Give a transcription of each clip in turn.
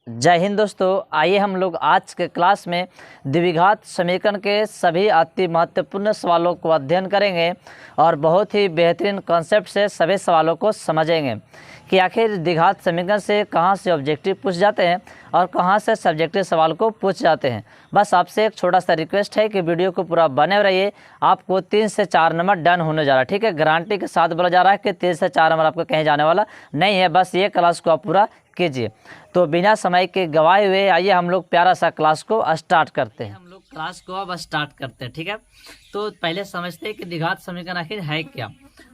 जय हिंद दोस्तों, आइए हम लोग आज के क्लास में द्विघात समीकरण के सभी अति महत्वपूर्ण सवालों को अध्ययन करेंगे और बहुत ही बेहतरीन कॉन्सेप्ट से सभी सवालों को समझेंगे कि आखिर द्विघात समीकरण से कहां से ऑब्जेक्टिव पूछ जाते हैं और कहां से सब्जेक्टिव सवाल को पूछ जाते हैं। बस आपसे एक छोटा सा रिक्वेस्ट है कि वीडियो को पूरा बने रहिए। आपको 3 से 4 नंबर डन होने जा रहा है, ठीक है। गारंटी के साथ बोला जा रहा है कि 3 से 4 नंबर आपको कहीं जाने वाला नहीं है। बस ये क्लास को आप पूरा कीजिए। तो बिना समय के गवाए हुए आइए हम लोग प्यारा सा क्लास को स्टार्ट करते हैं। हम लोग क्लास को अब स्टार्ट करते हैं, ठीक है। तो पहले समझते हैं कि द्विघात समीकरण आखिर है क्या।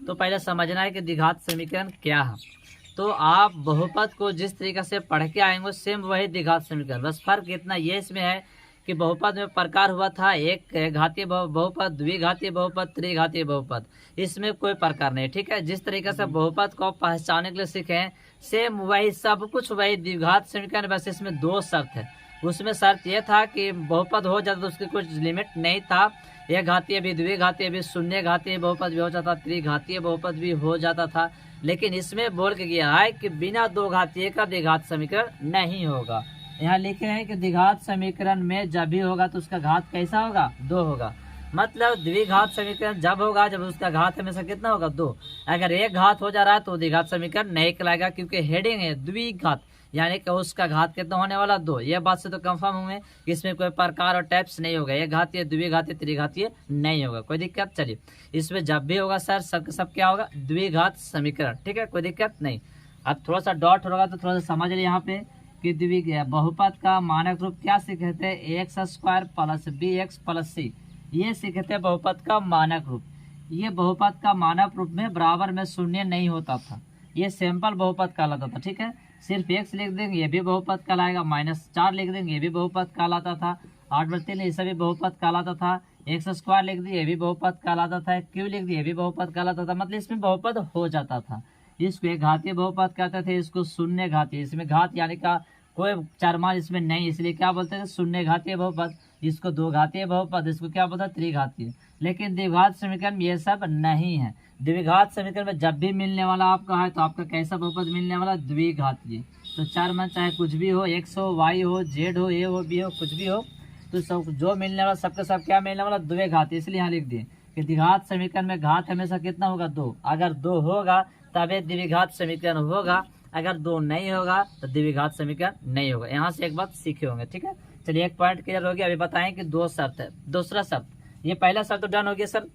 तो पहले समझना है कि द्विघात समीकरण क्या है। तो आप बहुपद को जिस तरीके से पढ़ के आएंगे सेम वही द्विघात समीकरण, बस फर्क इतना ये इसमें है कि बहुपद में प्रकार हुआ था एक घातीय बहुपद, द्विघातीय बहुपद, त्रिघातीय बहुपद। इसमें कोई प्रकार नहीं, ठीक है। जिस तरीके से बहुपद को पहचानने के लिए सीखे हैं सेम वही सब कुछ वही द्विघात समीकरण, बस इसमें 2 शर्त है। उसमें शर्त यह था कि बहुपद हो जाता तो उसकी कुछ लिमिट नहीं था। एक घातीय भी, द्विघातीय भी, शून्य घातीय बहुपद भी हो जाता, त्रिघातीय बहुपद भी हो जाता था। लेकिन इसमें बोल के गया है कि बिना 2 घातीय का द्विघात समीकरण नहीं होगा। यहाँ लिखे हैं कि द्विघात समीकरण में जब भी होगा तो उसका घात कैसा होगा, 2 होगा। मतलब द्विघात समीकरण जब होगा जब उसका घात हमेशा कितना होगा, 2। अगर एक घात हो जा रहा है तो द्विघात समीकरण नहीं कहलाएगा, क्योंकि हेडिंग है द्विघात, यानी कि उसका घात कितना होने वाला, 2। ये बात से तो कंफर्म हुए कि इसमें कोई प्रकार और टाइप्स नहीं होगा, एक घातीय, द्विघातीय, त्रिघातीय नहीं होगा, कोई दिक्कत। चलिए, इसमें जब भी होगा सर सब क्या होगा, द्विघात समीकरण, ठीक है, कोई दिक्कत नहीं। अब थोड़ा सा डॉट होगा तो थोड़ा सा समझ लिया यहाँ पे कि बहुपद का मानक रूप क्या सीखे थे, x square plus b x plus c, ये सीखे थे बहुपद का मानक रूप। ये बहुपद का मानक रूप में बराबर में शून्य नहीं होता था, ये सिंपल बहुपद कहलाता था, ठीक है। सिर्फ एक्स लिख देंगे ये भी बहुपद कहलाएगा, -4 लिख देंगे ये भी बहुपद कहलाता था, 8/3 ये सभी बहुपद कहलाता था, एक्स स्क्वायर लिख दिए ये भी बहुपद कहलाता था, क्यू लिख दिए ये भी बहुपद कहलाता था। मतलब इसमें बहुपद हो जाता था। इसको एक घातीय बहुपद कहते थे, इसको शून्य घातीय, इसमें घात यानी का कोई चरमान इसमें नहीं, इसलिए क्या बोलते थे, शून्य घातीय बहुपद। इसको 2 घातीय बहुपद, इसको क्या बोलता है, त्रिघातीय। लेकिन द्विघात समीकरण में ये सब नहीं है। द्विघात समीकरण में जब भी मिलने वाला आपका है तो आपका कैसा बहुपद मिलने वाला, द्विघातीय। तो चरमान चाहे कुछ भी हो, एक्स हो, वाई हो, जेड हो, ए हो, बी हो, कुछ भी हो, तो सब जो मिलने वाला सबके सब क्या मिलने वाला, द्विघातीय। इसलिए यहाँ लिख दिए कि द्विघात समीकरण में घात हमेशा कितना होगा, 2। अगर 2 होगा तब द्विघात समीकरण होगा, अगर 2 नहीं होगा तो द्विघात समीकरण नहीं होगा। यहाँ से एक बात सीखे होंगे, ठीक है। चलिए, एक पॉइंट क्लियर हो गया। अभी बताएं कि 2 शर्त है। दूसरा शर्त, ये पहला शर्त तो डन हो गया सर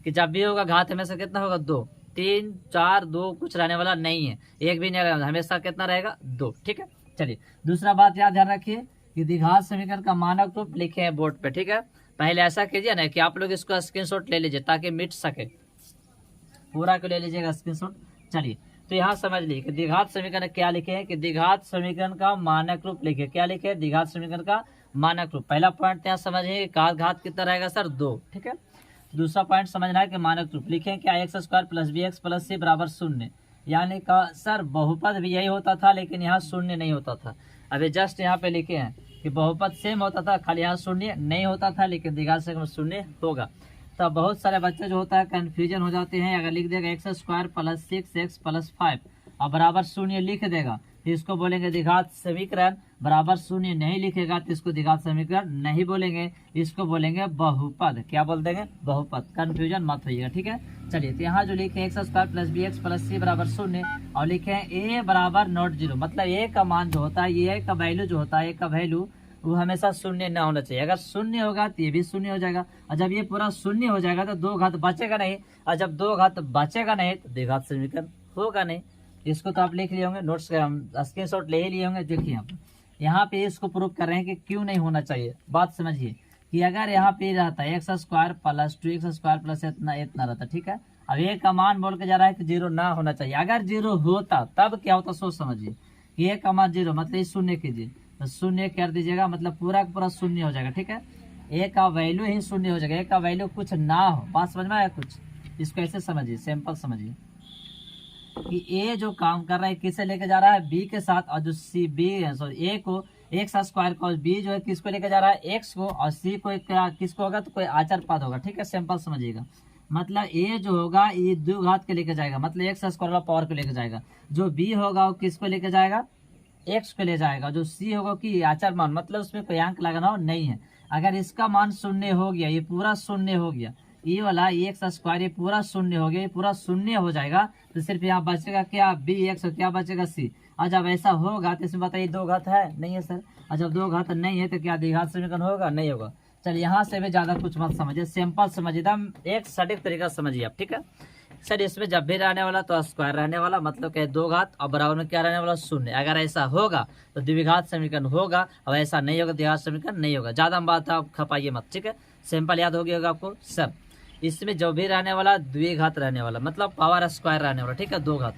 कि जब भी होगा घात हमेशा कितना होगा, 2। 3, 4, 2 कुछ रहने वाला नहीं है, एक भी नहीं रहेगा, हमेशा कितना रहेगा, 2, ठीक है। चलिए, दूसरा बात याद ध्यान रखिए कि द्विघात समीकरण का मानक रूप लिखे हैं बोर्ड पे, ठीक है। पहले ऐसा कीजिए ना कि आप लोग इसको स्क्रीनशॉट ले लीजिए ताकि मिट सके, पूरा को ले लीजिएगा स्क्रीनशॉट। चलिए, तो यहाँ समझ लीजिए कि द्विघात समीकरण क्या लिखे हैं कि द्विघात समीकरण का मानक रूप लिखे, क्या लिखे, द्विघात समीकरण का मानक रूप। पहला पॉइंट यहाँ समझिए घात कितना रहेगा सर, 2, ठीक है। दूसरा पॉइंट समझना है कि मानक रूप लिखे क्या, x square plus b x plus c बराबर 0, यानी का सर बहुपद भी यही होता था लेकिन यहाँ शून्य नहीं होता था। अभी जस्ट यहाँ पे लिखे हैं कि बहुपद सेम होता था, खाली यहाँ शून्य नहीं होता था, लेकिन द्विघात समीकरण शून्य होगा। तो बहुत सारे बच्चे जो होता है कंफ्यूजन हो जाते हैं। अगर लिख देगा x square plus 6x plus 5 और बराबर 0 लिख देगा तो इसको बोलेंगे द्विघात समीकरण। बराबर 0 नहीं लिखेगा तो इसको द्विघात समीकरण नहीं बोलेंगे, इसको बोलेंगे बहुपद। क्या बोल देंगे, बहुपद। कंफ्यूजन मत होइएगा, ठीक है। चलिए, तो यहाँ जो लिखे x square plus b x plus c बराबर 0 और लिखे हैं ए बराबर नॉट 0, मतलब ए का मान जो होता है, ये का वैल्यू जो होता है, ए का वैल्यू वो हमेशा शून्य न होना चाहिए। अगर शून्य होगा तो ये भी शून्य हो जाएगा, और जब ये पूरा शून्य हो जाएगा तो 2 घात बचेगा नहीं, और जब 2 घात बचेगा नहीं तो द्विघात समीकरण होगा नहीं। इसको तो आप लिख लिए होंगे, नोट्स स्क्रीनशॉट ले ही लिए होंगे। देखिए यहाँ पे इसको प्रूव कर रहे हैं कि क्यों नहीं होना चाहिए। बात समझिए कि अगर यहाँ पे रहता है x square plus 2x square plus इतना रहता, ठीक है। अब ये का मान बोल के जा रहा है कि 0 ना होना चाहिए। अगर 0 होता तब क्या होता, सोच समझिए कि ये का मान 0 मतलब शून्य कीजिए तो 0 कर दीजिएगा, मतलब पूरा का पूरा शून्य हो जाएगा, ठीक है। ए का वैल्यू ही शून्य हो जाएगा, ए का वैल्यू कुछ ना हो। बात समझ में आया कुछ, इसको ऐसे समझिए, सिंपल समझिए कि ए जो काम कर रहा है किसे लेके जा रहा है, बी के साथ, और जो सी बी सॉरी ए को एक्स स्क्वायर को, बी जो है किसको लेके जा रहा है, एक्स को, और सी को किसको होगा तो कोई आचर पद होगा, ठीक है। सिंपल समझिएगा, मतलब ए जो होगा ये 2 घात के लेके जाएगा, मतलब एक्स स्क्वायर वाला पावर को लेके जाएगा। जो बी होगा वो किसको लेके जाएगा, x को ले जाएगा, जो c होगा कि अचर मान, मतलब उसमें कोई अंक लगाना हो नहीं है। अगर इसका मान शून्य हो गया, ये पूरा शून्य हो गया, ये वाला एक्स स्क्वायर ये पूरा शून्य हो गया, ये पूरा शून्य हो जाएगा, तो सिर्फ यहाँ बचेगा क्या बी एक्स, क्या बचेगा सी। और जब ऐसा होगा तो इसमें बताइए दो घात है नहीं है सर, और जब दो घात नहीं है तो क्या द्विघात समीकरण होगा, नहीं होगा। चलिए यहाँ से भी ज्यादा कुछ मत समझिए, सिंपल समझिए, एकदम एक सटीक तरीका समझिए आप, ठीक है सर। इसमें जब भी रहने वाला तो स्क्वायर रहने वाला, मतलब क्या दो घात, और बराबर में क्या रहने वाला शून्य। अगर ऐसा होगा तो द्विघात समीकरण होगा, और ऐसा नहीं होगा द्विघात समीकरण नहीं होगा। ज्यादा बात आप खपाइए मत, ठीक है, सिंपल याद हो गया होगा आपको सब। इसमें जो भी रहने वाला द्विघात रहने वाला, मतलब पावर स्क्वायर रहने वाला, ठीक है, दो घात,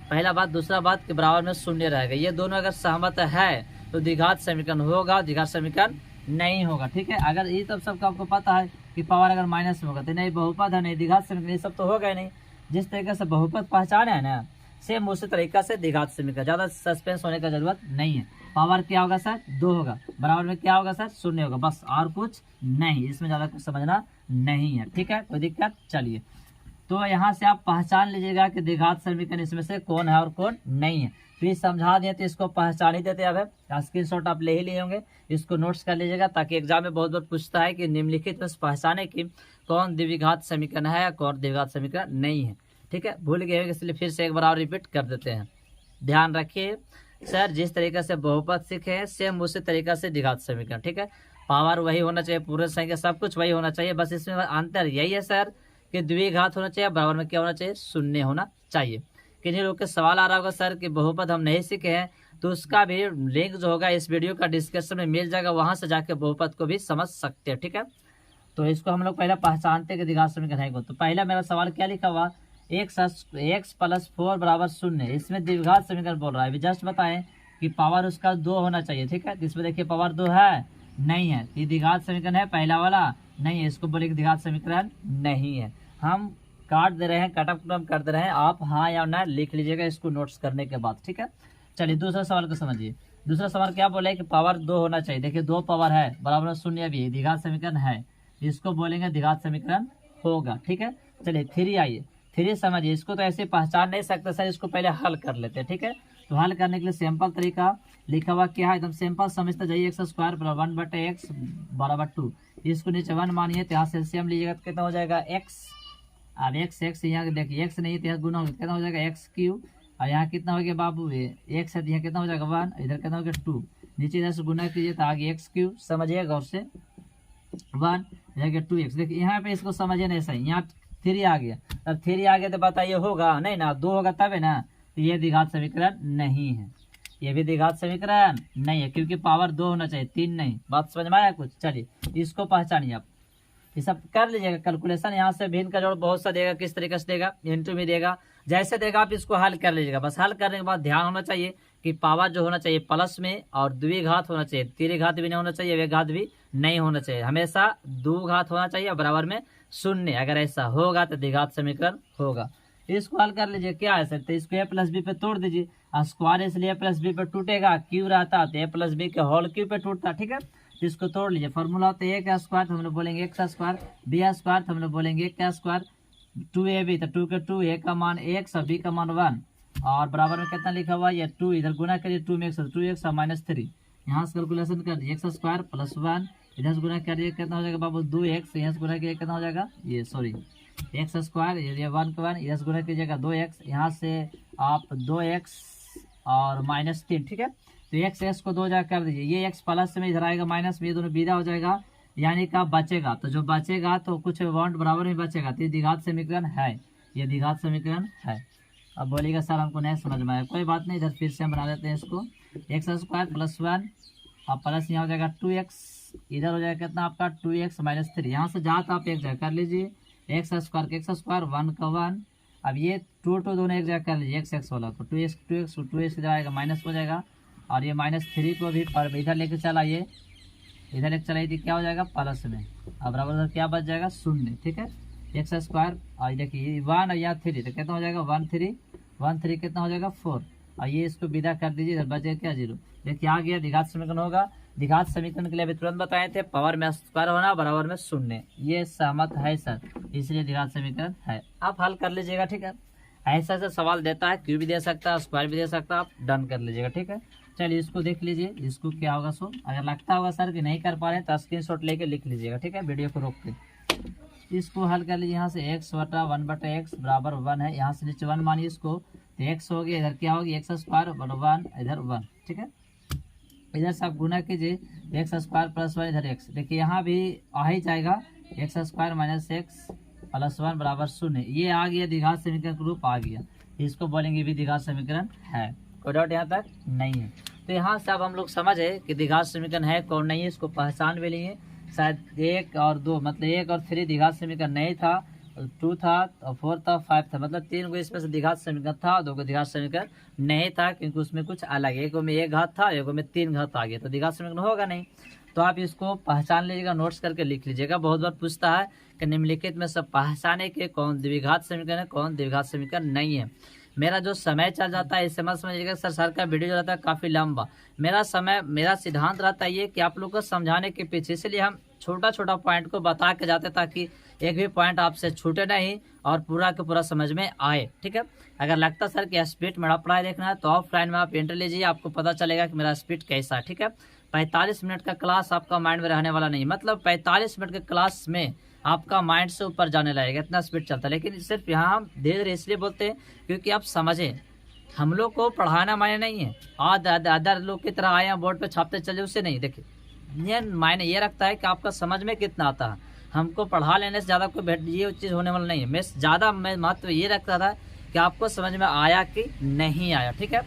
पहला बात। दूसरा बात कि बराबर में शून्य रहेगा, ये दोनों अगर सहमत है तो द्विघात समीकरण होगा, द्विघात समीकरण नहीं होगा, ठीक है। अगर ये तब सबका आपको पता है कि पावर अगर माइनस में होगा तो नहीं बहुपद है, नहीं द्विघात समीकरण, ये सब तो होगा ही नहीं। जिस तरीके से बहुपद पहचाने है ना, सेम उसी तरीका से द्विघात समीकरण, ज्यादा सस्पेंस होने का जरूरत नहीं है। पावर क्या होगा सर, 2 होगा, बराबर में क्या होगा सर, शून्य होगा, बस और कुछ नहीं, इसमें ज्यादा कुछ समझना नहीं है, ठीक है, कोई दिक्कत। चलिए तो यहाँ से आप पहचान लीजिएगा कि द्विघात समीकरण इसमें से कौन है और कौन नहीं है। फिर समझा दिए तो इसको पहचान ही देते। अब स्क्रीनशॉट आप ले ही लिए होंगे, इसको नोट्स कर लीजिएगा, ताकि एग्जाम में बहुत बार पूछता है कि निम्नलिखित में पहचाने की कौन द्विघात समीकरण है या कौन द्विघात समीकरण नहीं है, ठीक है। भूल गए इसलिए फिर से एक बार और रिपीट कर देते हैं। ध्यान रखिए सर, जिस तरीके से बहुपद सीखे हैं सेम उसी तरीका से द्विघात समीकरण, ठीक है। पावर वही होना चाहिए, पूरे संख्या सब कुछ वही होना चाहिए, बस इसमें अंतर यही है सर कि द्विघात होना चाहिए, बराबर में क्या होना चाहिए, शून्य होना चाहिए। किन्हीं लोग के सवाल आ रहा होगा सर कि बहुपद हम नहीं सीखे हैं, तो उसका भी लिंक जो होगा इस वीडियो का डिस्क्रिप्शन में मिल जाएगा, वहां से जाके बहुपद को भी समझ सकते हैं, ठीक है। तो इसको हम लोग पहले पहचानते हैं कि द्विघात समीकरण है। तो पहला मेरा सवाल क्या लिखा हुआ, x प्लस 4 बराबर शून्य, इसमें द्विघात समीकरण बोल रहा है। अभी जस्ट बताएं कि पावर उसका 2 होना चाहिए, ठीक है। इसमें देखिए पावर 2 है नहीं है, ये द्विघात समीकरण है पहला वाला नहीं है, इसको बोले द्विघात समीकरण नहीं है। हम काट दे रहे हैं, कटअप कर दे रहे हैं, आप हाँ या ना लिख लीजिएगा इसको नोट्स करने के बाद, ठीक है। चलिए दूसरा सवाल को समझिए। दूसरा सवाल क्या बोले कि पावर 2 होना चाहिए। देखिए 2 पावर है, बराबर शून्य भी है, द्विघात समीकरण है, इसको बोलेंगे द्विघात समीकरण होगा, ठीक है। चलिए 3 आइए, 3 समझिए। इसको तो ऐसे पहचान नहीं सकते सर, इसको पहले हल कर लेते हैं, ठीक है। तो हल करने के लिए सिंपल तरीका लिखा हुआ क्या है, एकदम सिंपल समझते जाइए। एक्स स्क्वायर बराबर 1/x बराबर 2, इसको नीचे 1 मानिए तो यहाँ सेल्सियम लीजिएगा तो कितना हो जाएगा x। अब x यहाँ देखिए x नहीं तो यहाँ गुना कितना हो जाएगा x क्यूब, और यहाँ कितना हो गया बाबू x है तो यहाँ कितना हो जाएगा 1, इधर कितना हो गया 2, नीचे इधर से गुना कीजिए तो आगे x क्यूब, समझिएगा गौर से 1 इधर गया 2x। देखिए यहाँ पे इसको समझिए नहीं सही, यहाँ 3 आ गया, अब 3 आ गया तो बताइए होगा नहीं ना, 2 होगा तब है ना, तो ये द्विघात समीकरण नहीं है, ये भी द्विघात समीकरण नहीं है, क्योंकि पावर 2 होना चाहिए 3 नहीं। बात समझ में आया कुछ। चलिए इसको पहचानिए आप, ये सब कर लीजिएगा कैलकुलेशन। यहाँ से भिन्न का जोड़ बहुत सा देगा, किस तरीके से देगा, इंटू में देगा, जैसे देगा आप इसको हल कर लीजिएगा। बस हल करने के बाद ध्यान होना चाहिए कि पावर जो होना चाहिए प्लस में, और द्विघात होना चाहिए, त्रिघात भी नहीं होना चाहिए, एकघात भी नहीं होना चाहिए, हमेशा द्विघात होना चाहिए और बराबर में शून्य। अगर ऐसा होगा तो द्विघात समीकरण होगा। इसको हल कर लीजिए, क्या है सर, तो इसको a प्लस बी पे तोड़ दीजिए, स्क्वायर इसलिए a प्लस बी पे टूटेगा, क्यू रहता तो a प्लस बी के होल क्यू पे टूटता, ठीक है। तो इसको तोड़ लीजिए, फॉर्मूला होता है a का स्क्वायर तो हम लोग बोलेंगे एक्स स्क्वायर, बी स्क्वायर तो हम लोग बोलेंगे एक का स्क्वायर, 2ab तो 2 के 2, a का मान x और b का मान 1, और बराबर में कितना लिखा हुआ ये 2, इधर गुना करिए 2 में x और 2x और -3, यहाँ से कैलकुलेशन कर दिए एक्स स्क्वायर प्लस 1, इधर से गुना करिए कितना हो जाएगा बाबू 2x, यहाँ से गुना करिए कितना हो जाएगा ये सॉरी एक्स स्क्वायर, ये 1 का 1, इधर से गुना कीजिएगा 2x, यहाँ से आप 2x और -3, ठीक है। तो x को 2 जगह कर दीजिए, ये x प्लस में इधर आएगा माइनस में, ये दोनों विदा हो जाएगा, यानी का बचेगा, तो जो बचेगा तो कुछ अमाउंट बराबर में बचेगा, तो ये द्विघात समीकरण है, ये द्विघात समीकरण है। अब बोलिएगा सर हमको नहीं समझ में आया, कोई बात नहीं, इधर फिर से हम बना देते हैं इसको, एक्स स्क्वायर प्लस 1 और प्लस यहाँ हो जाएगा 2x, इधर हो जाएगा कितना आपका 2x -3, यहाँ से जहाँ तो आप एक जगह कर लीजिए, एक्स स्क्वायर 1 का 1, अब ये 2 दोनों एक जगह कर लीजिए x वाला, तो 2x इधर आएगा माइनस हो जाएगा, और ये -3 को भी इधर लेके चलाइए, इधर लेके चलाइए तो क्या हो जाएगा प्लस में, अब बराबर क्या बच जाएगा 0, ठीक है। एक्स स्क्वायर और देखिए 1 और यहाँ 3 तो कितना हो जाएगा 1 3 कितना हो जाएगा 4, और ये इसको विदा कर दीजिए, इधर बचेगा क्या 0। देखिए आ गया द्विघात समीकरण होगा। द्विघात समीकरण के लिए अभी तुरंत बताए थे पावर में स्क्वायर होना बराबर में 0, ये सहमत है सर, इसलिए द्विघात समीकरण है। आप हल कर लीजिएगा, ठीक है। ऐसा सवाल देता है, क्यू भी दे सकता है, स्क्वायर भी दे सकता है, आप डन कर लीजिएगा, ठीक है। चलिए इसको देख लीजिए, इसको क्या होगा सो, अगर लगता होगा सर कि नहीं कर पा रहे हैं तो स्क्रीनशॉट लेके लिख लीजिएगा, ठीक है, वीडियो को रोक के। इसको हल कर लीजिए, यहाँ से x बटा 1/x बराबर 1 है, यहाँ से नीचे 1 मानिए इसको, तो x हो गया, इधर क्या होगी x स्क्वायर बटा 1, इधर 1, ठीक है। इधर से आप गुना कीजिए, x स्क्वायर प्लस 1, इधर x, देखिए यहाँ भी आ ही जाएगा, x square minus x plus 1 बराबर 0, ये आ गया द्विघात समीकरण का रूप आ गया, इसको बोलेंगे भी द्विघात समीकरण है। कोई डाउट यहाँ तक नहीं है। तो यहाँ से अब हम लोग समझे कि द्विघात समीकरण है कौन नहीं है, इसको पहचान भी लिए। शायद 1 और 2 मतलब 1 और 3 द्विघात समीकरण नहीं था, 2 था और 4 था, 5 था, मतलब 3 को इसमें से द्विघात समीकरण था, 2 को द्विघात समीकरण नहीं था, क्योंकि उसमें कुछ अलग है, एक में 1 घात था, एक में 3 घात आ गया, तो द्विघात समीकरण होगा नहीं। तो आप इसको पहचान लीजिएगा, नोट्स करके लिख लीजिएगा। बहुत बार पूछता है कि निम्नलिखित में सब पहचाने के कौन द्विघात समीकरण है, कौन द्विघात समीकरण नहीं है। मेरा जो समय चल जाता है इससे मत समझिएगा सर का वीडियो जो रहता है काफ़ी लंबा, मेरा सिद्धांत रहता है ये कि आप लोग को समझाने के पीछे, इसलिए हम छोटा छोटा पॉइंट को बता के जाते ताकि एक भी पॉइंट आपसे छूटे नहीं और पूरा के पूरा समझ में आए, ठीक है। अगर लगता सर कि स्पीड मेरा पढ़ाई देखना है तो ऑफलाइन में आप एंट्री लीजिए, आपको पता चलेगा कि मेरा स्पीड कैसा है, ठीक है। 45 मिनट का क्लास आपका माइंड में रहने वाला नहीं, मतलब 45 मिनट के क्लास में आपका माइंड से ऊपर जाने लगेगा, इतना स्पीड चलता है। लेकिन सिर्फ यहाँ हम धीरे धीरे इसलिए बोलते हैं क्योंकि आप समझें, हम लोग को पढ़ाना मायने नहीं है अदर लोग की तरह आए हैं बोर्ड पे छापते चले, उससे नहीं। देखिए ये मायने ये रखता है कि आपका समझ में कितना आता है। हमको पढ़ा लेने से ज़्यादा कोई ये चीज़ होने वाला नहीं है। मैं महत्व ये रखता था कि आपको समझ में आया कि नहीं आया, ठीक है।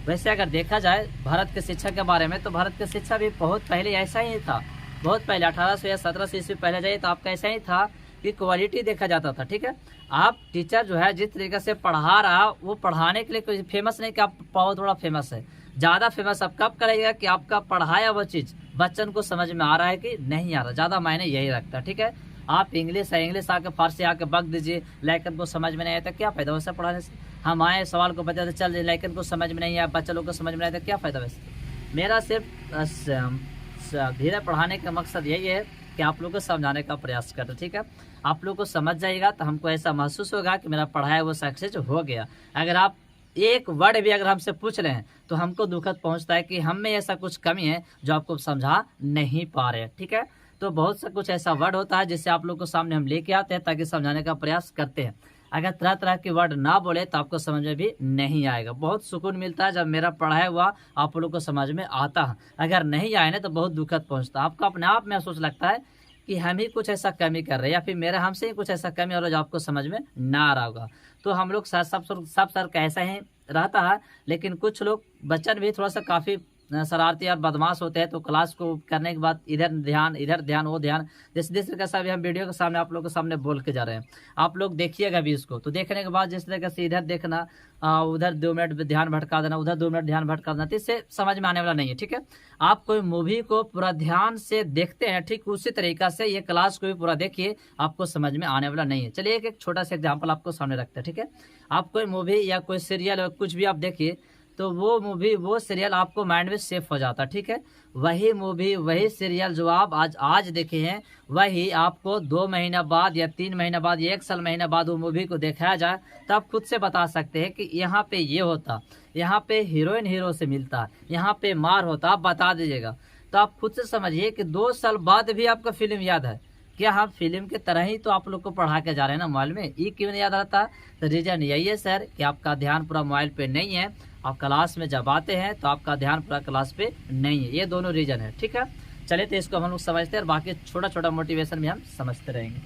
वैसे अगर देखा जाए भारत के शिक्षा के बारे में, तो भारत की शिक्षा भी बहुत पहले ऐसा ही था, बहुत पहले 1800 या 1700 ईस्वी पहले जाइए तो आपका ऐसा ही था कि क्वालिटी देखा जाता था, ठीक है। आप टीचर जो है जिस तरीके से पढ़ा रहा, वो पढ़ाने के लिए कोई फेमस नहीं कि आप बहुत थोड़ा फेमस है, ज़्यादा फेमस आप कब करेगा कि आपका पढ़ाया वो चीज़ बच्चन को समझ में आ रहा है कि नहीं आ रहा, ज़्यादा मायने यही रखता है, ठीक है। आप इंग्लिश है, इंग्लिश आके फारसी आके बक दीजिए, लेकिन को समझ में नहीं आया तो क्या फ़ायदा वैसे पढ़ाने से। हम आए सवाल को बताते चल रहे, लेकिन को समझ में नहीं आया, बच्चे लोग को समझ में नहीं आया तो क्या फ़ायदा वैसे। मेरा सिर्फ धीरे पढ़ाने का मकसद यही है कि आप लोग को समझाने का प्रयास करते, ठीक है। आप लोग को समझ जाएगा तो हमको ऐसा महसूस होगा कि मेरा पढ़ाया वो सक्सेस हो गया। अगर आप एक वर्ड भी अगर हमसे पूछ रहे हैं तो हमको दुखद पहुंचता है कि हम में ऐसा कुछ कमी है जो आपको समझा नहीं पा रहे, ठीक है। तो बहुत सा कुछ ऐसा वर्ड होता है जिससे आप लोग को सामने हम लेके आते हैं ताकि समझाने का प्रयास करते हैं। अगर तरह तरह के वर्ड ना बोले तो आपको समझ में भी नहीं आएगा। बहुत सुकून मिलता है जब मेरा पढ़ाया हुआ आप लोग को समझ में आता है, अगर नहीं आए ना तो बहुत दुखद पहुंचता है। आपको अपने आप महसूस लगता है कि हम ही कुछ ऐसा कमी कर रहे हैं या फिर मेरा हमसे ही कुछ ऐसा कमी हो रहा है जो आपको समझ में ना आ रहा होगा। तो हम लोग सब सर का ऐसा ही रहता है, लेकिन कुछ लोग बच्चन भी थोड़ा सा काफ़ी शरारती और बदमाश होते हैं, तो क्लास को करने के बाद इधर ध्यान वो ध्यान, जिस तरीके से अभी हम वीडियो के सामने आप लोग के सामने बोल के जा रहे हैं, आप लोग देखिएगा भी इसको। तो देखने के बाद जिस तरीके से इधर देखना, उधर 2 मिनट ध्यान भटका देना, उधर 2 मिनट ध्यान भटका देना, तो इससे समझ में आने वाला नहीं है, ठीक है। आप कोई मूवी को पूरा ध्यान से देखते हैं, ठीक उसी तरीका से ये क्लास को भी पूरा देखिए, आपको समझ में आने वाला नहीं है। चलिए एक छोटा सा एग्जाम्पल आपको सामने रखते हैं, ठीक है। आप कोई मूवी या कोई सीरियल या कुछ भी आप देखिए तो वो मूवी वो सीरियल आपको माइंड में सेव हो जाता है, ठीक है। वही मूवी वही सीरियल जो आप आज देखे हैं, वही आपको 2 महीना बाद या 3 महीना बाद या 1 साल महीना बाद वो मूवी को दिखाया जाए तो आप खुद से बता सकते हैं कि यहाँ पे ये होता, यहाँ पे हीरोइन हीरो से मिलता, यहाँ पे मार होता, आप बता दीजिएगा। तो आप खुद से समझिए कि 2 साल बाद भी आपका फिल्म याद है क्या। हम फिल्म के तरह ही तो आप लोग को पढ़ा के जा रहे हैं ना मोबाइल में, ये क्यों नहीं याद रहता। तो रीजन यही है सर कि आपका ध्यान पूरा मोबाइल पे नहीं है, आप क्लास में जब आते हैं तो आपका ध्यान पूरा क्लास पे नहीं है, ये दोनों रीजन है, ठीक है। चलिए तो इसको हम लोग समझते हैं और बाकी छोटा छोटा मोटिवेशन भी हम समझते रहेंगे।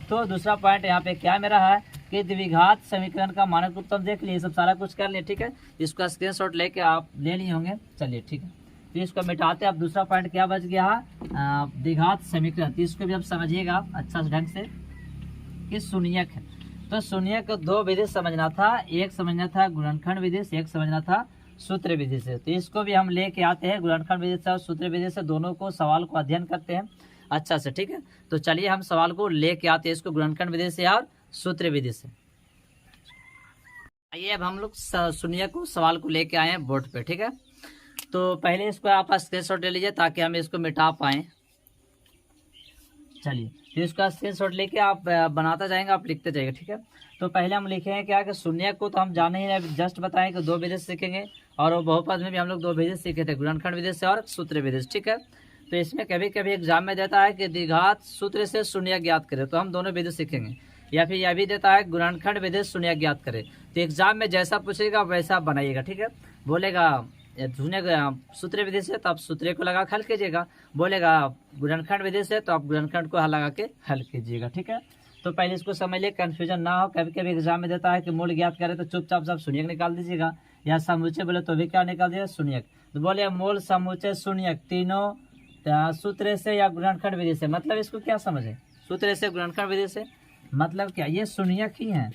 तो दूसरा पॉइंट यहाँ पे क्या मेरा है कि द्विघात समीकरण का मानक रूप तो हम देख लिए, सब सारा कुछ कर लिए, ठीक है। इसका स्क्रीनशॉट लेके आप ले लिए होंगे, चलिए ठीक है। तो इसको मिटाते हैं। अब दूसरा पॉइंट क्या बच गया है, द्विघात समीकरण। तो इसको भी आप समझिएगा अच्छा ढंग से कि शून्यक है। तो शून्य को 2 विधि समझना था, एक समझना था गुणनखंड विधि से, एक समझना था सूत्र विधि से। तो इसको भी हम लेके आते हैं गुणनखंड विधि से और सूत्र विधि से, दोनों को सवाल को अध्ययन करते हैं अच्छा से, ठीक है। तो चलिए हम सवाल को लेके आते हैं इसको गुणनखंड विधि से और सूत्र विधि से। आइए अब हम लोग शून्य को सवाल को लेके आए हैं बोर्ड पे, ठीक है। तो पहले इसको आप स्क्रीनशॉट ले लीजिए ताकि हम इसको मिटा पाए। चलिए तो इसका स्क्रीनशॉट लेके आप बनाता जाएंगे, आप लिखते जाएंगे, ठीक है। तो पहले हम लिखे हैं क्या कि शून्य को तो हम जाने ही जस्ट बताएं कि 2 विधि से सीखेंगे और वो बहुपद में भी हम लोग दो विधि सीखे थे, गुणनखंड विधि से और सूत्र विधि से, ठीक है। तो इसमें कभी कभी एग्जाम में देता है कि द्विघात सूत्र से शून्य ज्ञात करें, तो हम दोनों विधि सीखेंगे। या फिर यह भी देता है गुणनखंड विधि से शून्य ज्ञात करें। तो एग्जाम में जैसा पूछेगा वैसा बनाइएगा, ठीक है। बोलेगा शून्य सूत्र विधि से तो आप सूत्र को लगा हल कीजिएगा, बोलेगा गुणनखंड विधि से तो आप गुणनखंड को लगा के हल कीजिएगा, ठीक है। तो पहले इसको समझ लिए, कन्फ्यूजन ना हो। कभी कभी एग्जाम में देता है कि मूल ज्ञात करें तो चुपचाप सब शून्यक निकाल दीजिएगा, या समुच्चय बोले तो भी क्या निकाल दीजिएगा, शून्यक। तो बोले मूल समुच्चय शून्यक तीनों सूत्र से या गुणनखंड विधि से, मतलब इसको क्या समझे, सूत्र से गुणनखंड विधि से मतलब क्या, ये शून्यक ही है,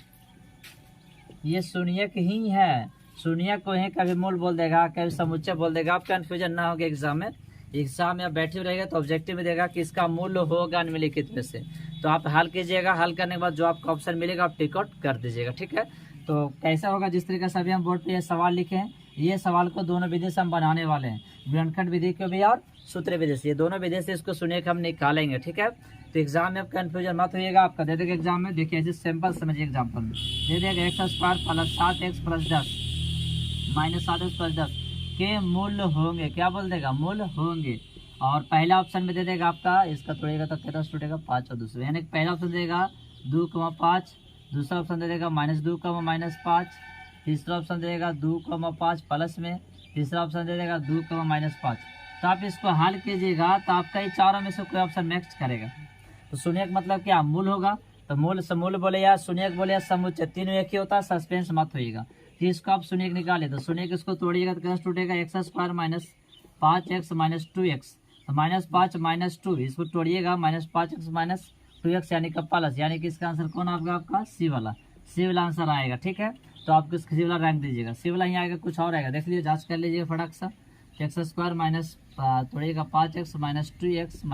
ये शून्यक ही है। शून्यक को ही कभी मूल बोल देगा, कभी समुच्चय बोल देगा। आप कन्फ्यूजन ना होगा एग्जाम में। एग्जाम में बैठे रहेगा तो ऑब्जेक्टिव में देगा कि इसका मूल्य होगा निम्नलिखित में से, तो आप हल कीजिएगा। हल करने के बाद जो आपका ऑप्शन मिलेगा आप टिक आउट कर दीजिएगा, ठीक है। तो कैसा होगा, जिस तरीके से अभी हम बोर्ड पे ये सवाल लिखे हैं, ये सवाल को दोनों विधि से हम बनाने वाले हैं, गुणनखंड विधि को भी और सूत्र विधि से, ये दोनों विधि से इसको सुनिए हम निकालेंगे, ठीक है। तो एग्जाम में आप कन्फ्यूजन मत होइएगा, आपका दे देगा एग्जाम में। देखिए ऐसे सिंपल समझिए, एग्जाम्पल में दे देगा x² + 7x + 10 - 7x + 10 के मूल्य होंगे, क्या बोल देगा, मूल्य होंगे। और पहला ऑप्शन में दे देगा आपका, इसका तोड़ेगा तो कितना टूटेगा, 5 और दूसरा, यानी पहला ऑप्शन देगा 2,5, दूसरा ऑप्शन दे देगा -2, -5, तीसरा ऑप्शन दे देगा 2,5 प्लस में, तीसरा ऑप्शन दे देगा 2, -5। तो आप इसको हल कीजिएगा तो आपका ही चारों में से कोई ऑप्शन मैच करेगा। तो शून्यक मतलब क्या, मूल होगा। तो मूल समूल बोले या शून्यक बोले या समुच्चय, तीनों एक ही होता है, सस्पेंस मत होइएगा। तो इसको आप शून्यक निकाले तो शून्यक इसको तोड़िएगा तो कैसे टूटेगा, x² - 5x - 2x, तो -5 - 2 इसको तोड़िएगा, -5x - 2x यानी का प्लस, यानी कि इसका आंसर कौन आपका, आपका सी वाला आंसर आएगा, ठीक है। तो आप किस सी वाला रैंक दीजिएगा, सी वाला ही आएगा, कुछ और आएगा, देख लीजिए, जांच कर लीजिए फटाक सा। x² तोड़िएगा 5x - 2x +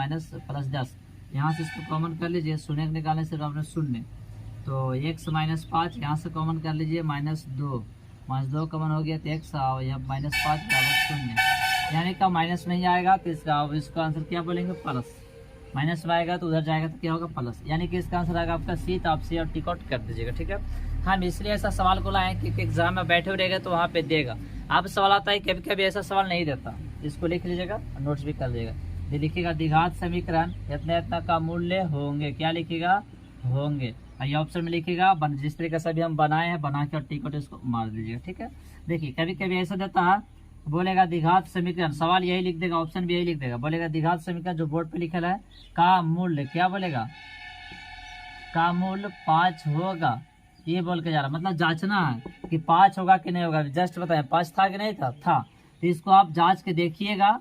10, यहाँ से इसको कॉमन कर लीजिए, शून्य निकालने से आपने शून्य, तो x - 5 यहाँ से कॉमन कर लीजिए, -2 कॉमन हो गया तो x, और यह -5 = 0, यानी का माइनस नहीं आएगा तो इसका आंसर क्या बोलेंगे, प्लस। माइनस में आएगा तो उधर जाएगा तो क्या होगा, प्लस, यानी कि इसका आंसर आएगा आपका सी। तो आप सी और टिक आउट कर दीजिएगा, ठीक है। हम इसलिए ऐसा सवाल को लाए क्योंकि एग्जाम में बैठे हुए रहेगा तो वहाँ पे देगा। आप सवाल आता है, कभी कभी ऐसा सवाल नहीं देता, इसको लिख लीजिएगा, नोट्स भी कर लीजिएगा। ये लिखिएगा द्विघात समीकरण इतना इतना का मूल्य होंगे, क्या लिखिएगा, होंगे। ये ऑप्शन में लिखिएगा, जिस तरीके से भी हम बनाए हैं, बना के और टिक आउट इसको मार दीजिएगा, ठीक है। देखिए कभी कभी ऐसा देता है, बोलेगा द्विघात समीकरण, सवाल यही लिख देगा, ऑप्शन भी यही लिख देगा, बोलेगा द्विघात समीकरण जो बोर्ड पे लिखा है का मूल्य, क्या बोलेगा, का मूल्य 5 होगा, ये बोल के जा रहा, मतलब जांचना है कि 5 होगा कि नहीं होगा। जस्ट बताए 5 था कि नहीं था, तो इसको आप जांच के देखिएगा,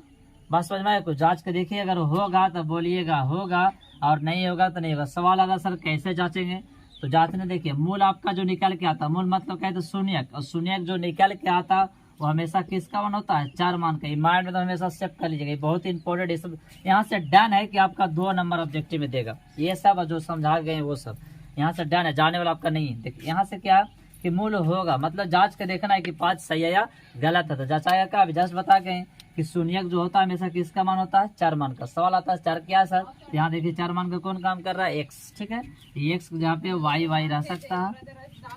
बस समझ में आया, कुछ जांच के देखिए, अगर होगा तो बोलिएगा होगा, और नहीं होगा तो नहीं होगा। सवाल आता सर कैसे जांचेंगे, तो जांचने देखिए, मूल आपका जो निकल के आता, मूल मतलब क्या है, तो शून्यक, और शून्यक जो निकल के आता वो हमेशा किसका मान होता है, 4 मान का। माइंड में तो हमेशा सेव कर लीजिएगा, बहुत ही इंपॉर्टेंट। ये सब यहाँ से डन है कि आपका 2 नंबर ऑब्जेक्टिव में देगा, ये सब जो समझा गए वो सब यहाँ से डन है, जाने वाला आपका नहीं है। देखिए यहाँ से क्या है कि मूल होगा, मतलब जांच के देखना है कि 5 सही है या गलत है। तो जांचाएगा का, अभी जस्ट बता गए कि शून्यक जो होता है हमेशा किसका मान होता है, 4 मान का। सवाल आता है 4 क्या है सर, यहाँ देखिए 4 मान का कौन काम कर रहा है, x, ठीक है। x जहाँ पे y रह सकता है,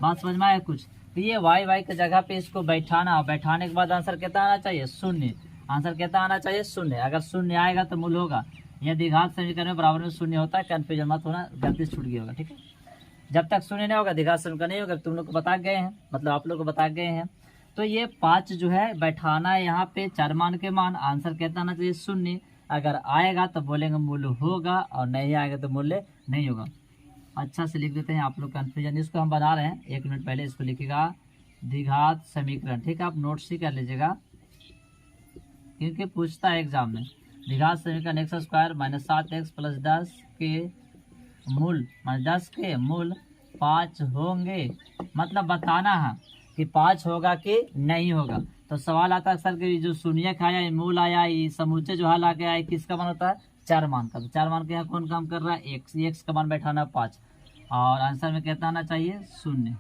बात समझ में आया कुछ। तो ये y की जगह पे इसको बैठाना, बैठाने के बाद आंसर कितना आना चाहिए, 0। आंसर कितना आना चाहिए, 0। अगर 0 आएगा तो मूल होगा। यह द्विघात समीकरण में बराबर में 0 होता है, कंफ्यूजन मत होना, गलती से छूट गया होगा, ठीक है। जब तक 0 नहीं होगा द्विघात समीकरण नहीं होगा, तुम लोग को बता गए हैं, मतलब आप लोग को बता गए हैं। तो ये 5 जो है बैठाना है यहाँ पे, 4 मान के मान, आंसर कितना आना चाहिए, 0। अगर आएगा तो बोलेंगे मूल्य होगा, और नहीं आएगा तो मूल्य नहीं होगा। अच्छा से लिख देते हैं, आप लोग कन्फ्यूजन, इसको हम बना रहे हैं, 1 मिनट पहले इसको लिखिएगा द्विघात समीकरण, ठीक है। आप नोट्स ही कर लीजिएगा क्योंकि पूछता है एग्जाम में। द्विघात समीकरण x² - 7x + 10 के मूल, 10 के मूल 5 होंगे, मतलब बताना है कि 5 होगा कि नहीं होगा। तो सवाल आता है सर कि जो शून्यक आया, मूल आया, ये समुच्चय जो हल आ गया है, किसका मान होता है, 4 मान का। तो 4 मान के यहाँ कौन काम कर रहा है, x का मान बैठाना 5, और आंसर में कितना आना चाहिए, 0।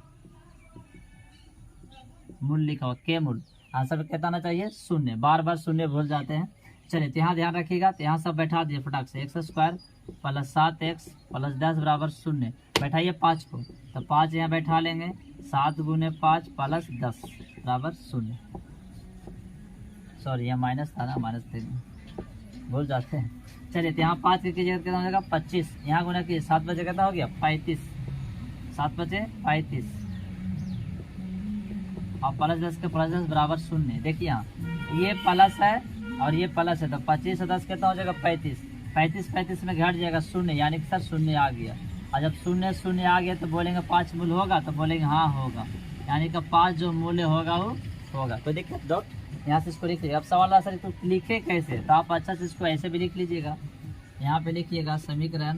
मूल लिखा हुआ के मूल, आंसर में कितना आना चाहिए, 0। बार बार 0 भूल जाते हैं। चलिए तो यहाँ ध्यान रखिएगा, तो यहाँ सब बैठा दिए फटाक से, x² + 7x + 10 = 0। बैठाइए 5 को, तो 5 यहाँ बैठा लेंगे, 7 × 5 + 10 = 0। सॉरी यहाँ माइनस था ना, -3 भूल जाते हैं। चलिए तो यहाँ 5 की जगह कितना हो जाएगा 25, यहाँ गुना की 7 बजे कितना हो गया 35, 7 बजे 35 और +10 के +10 बराबर 0। देखिए यहाँ ये प्लस है और ये प्लस है, तो 25 और 10 कितना हो जाएगा 35, 35 में घट जाएगा 0, यानी कि सर 0 आ गया। और जब 0 आ गया तो बोलेंगे 5 मूल्य होगा, तो बोलेंगे हाँ होगा, यानी कि 5 जो मूल्य होगा वो होगा। कोई दिक्कत डॉट यहाँ से इसको लिख लीजिएगा। अब सवाल आ सर इसको लिखे कैसे, तो आप अच्छा से इसको ऐसे भी लिख लीजिएगा, यहाँ पे लिखिएगा समीकरण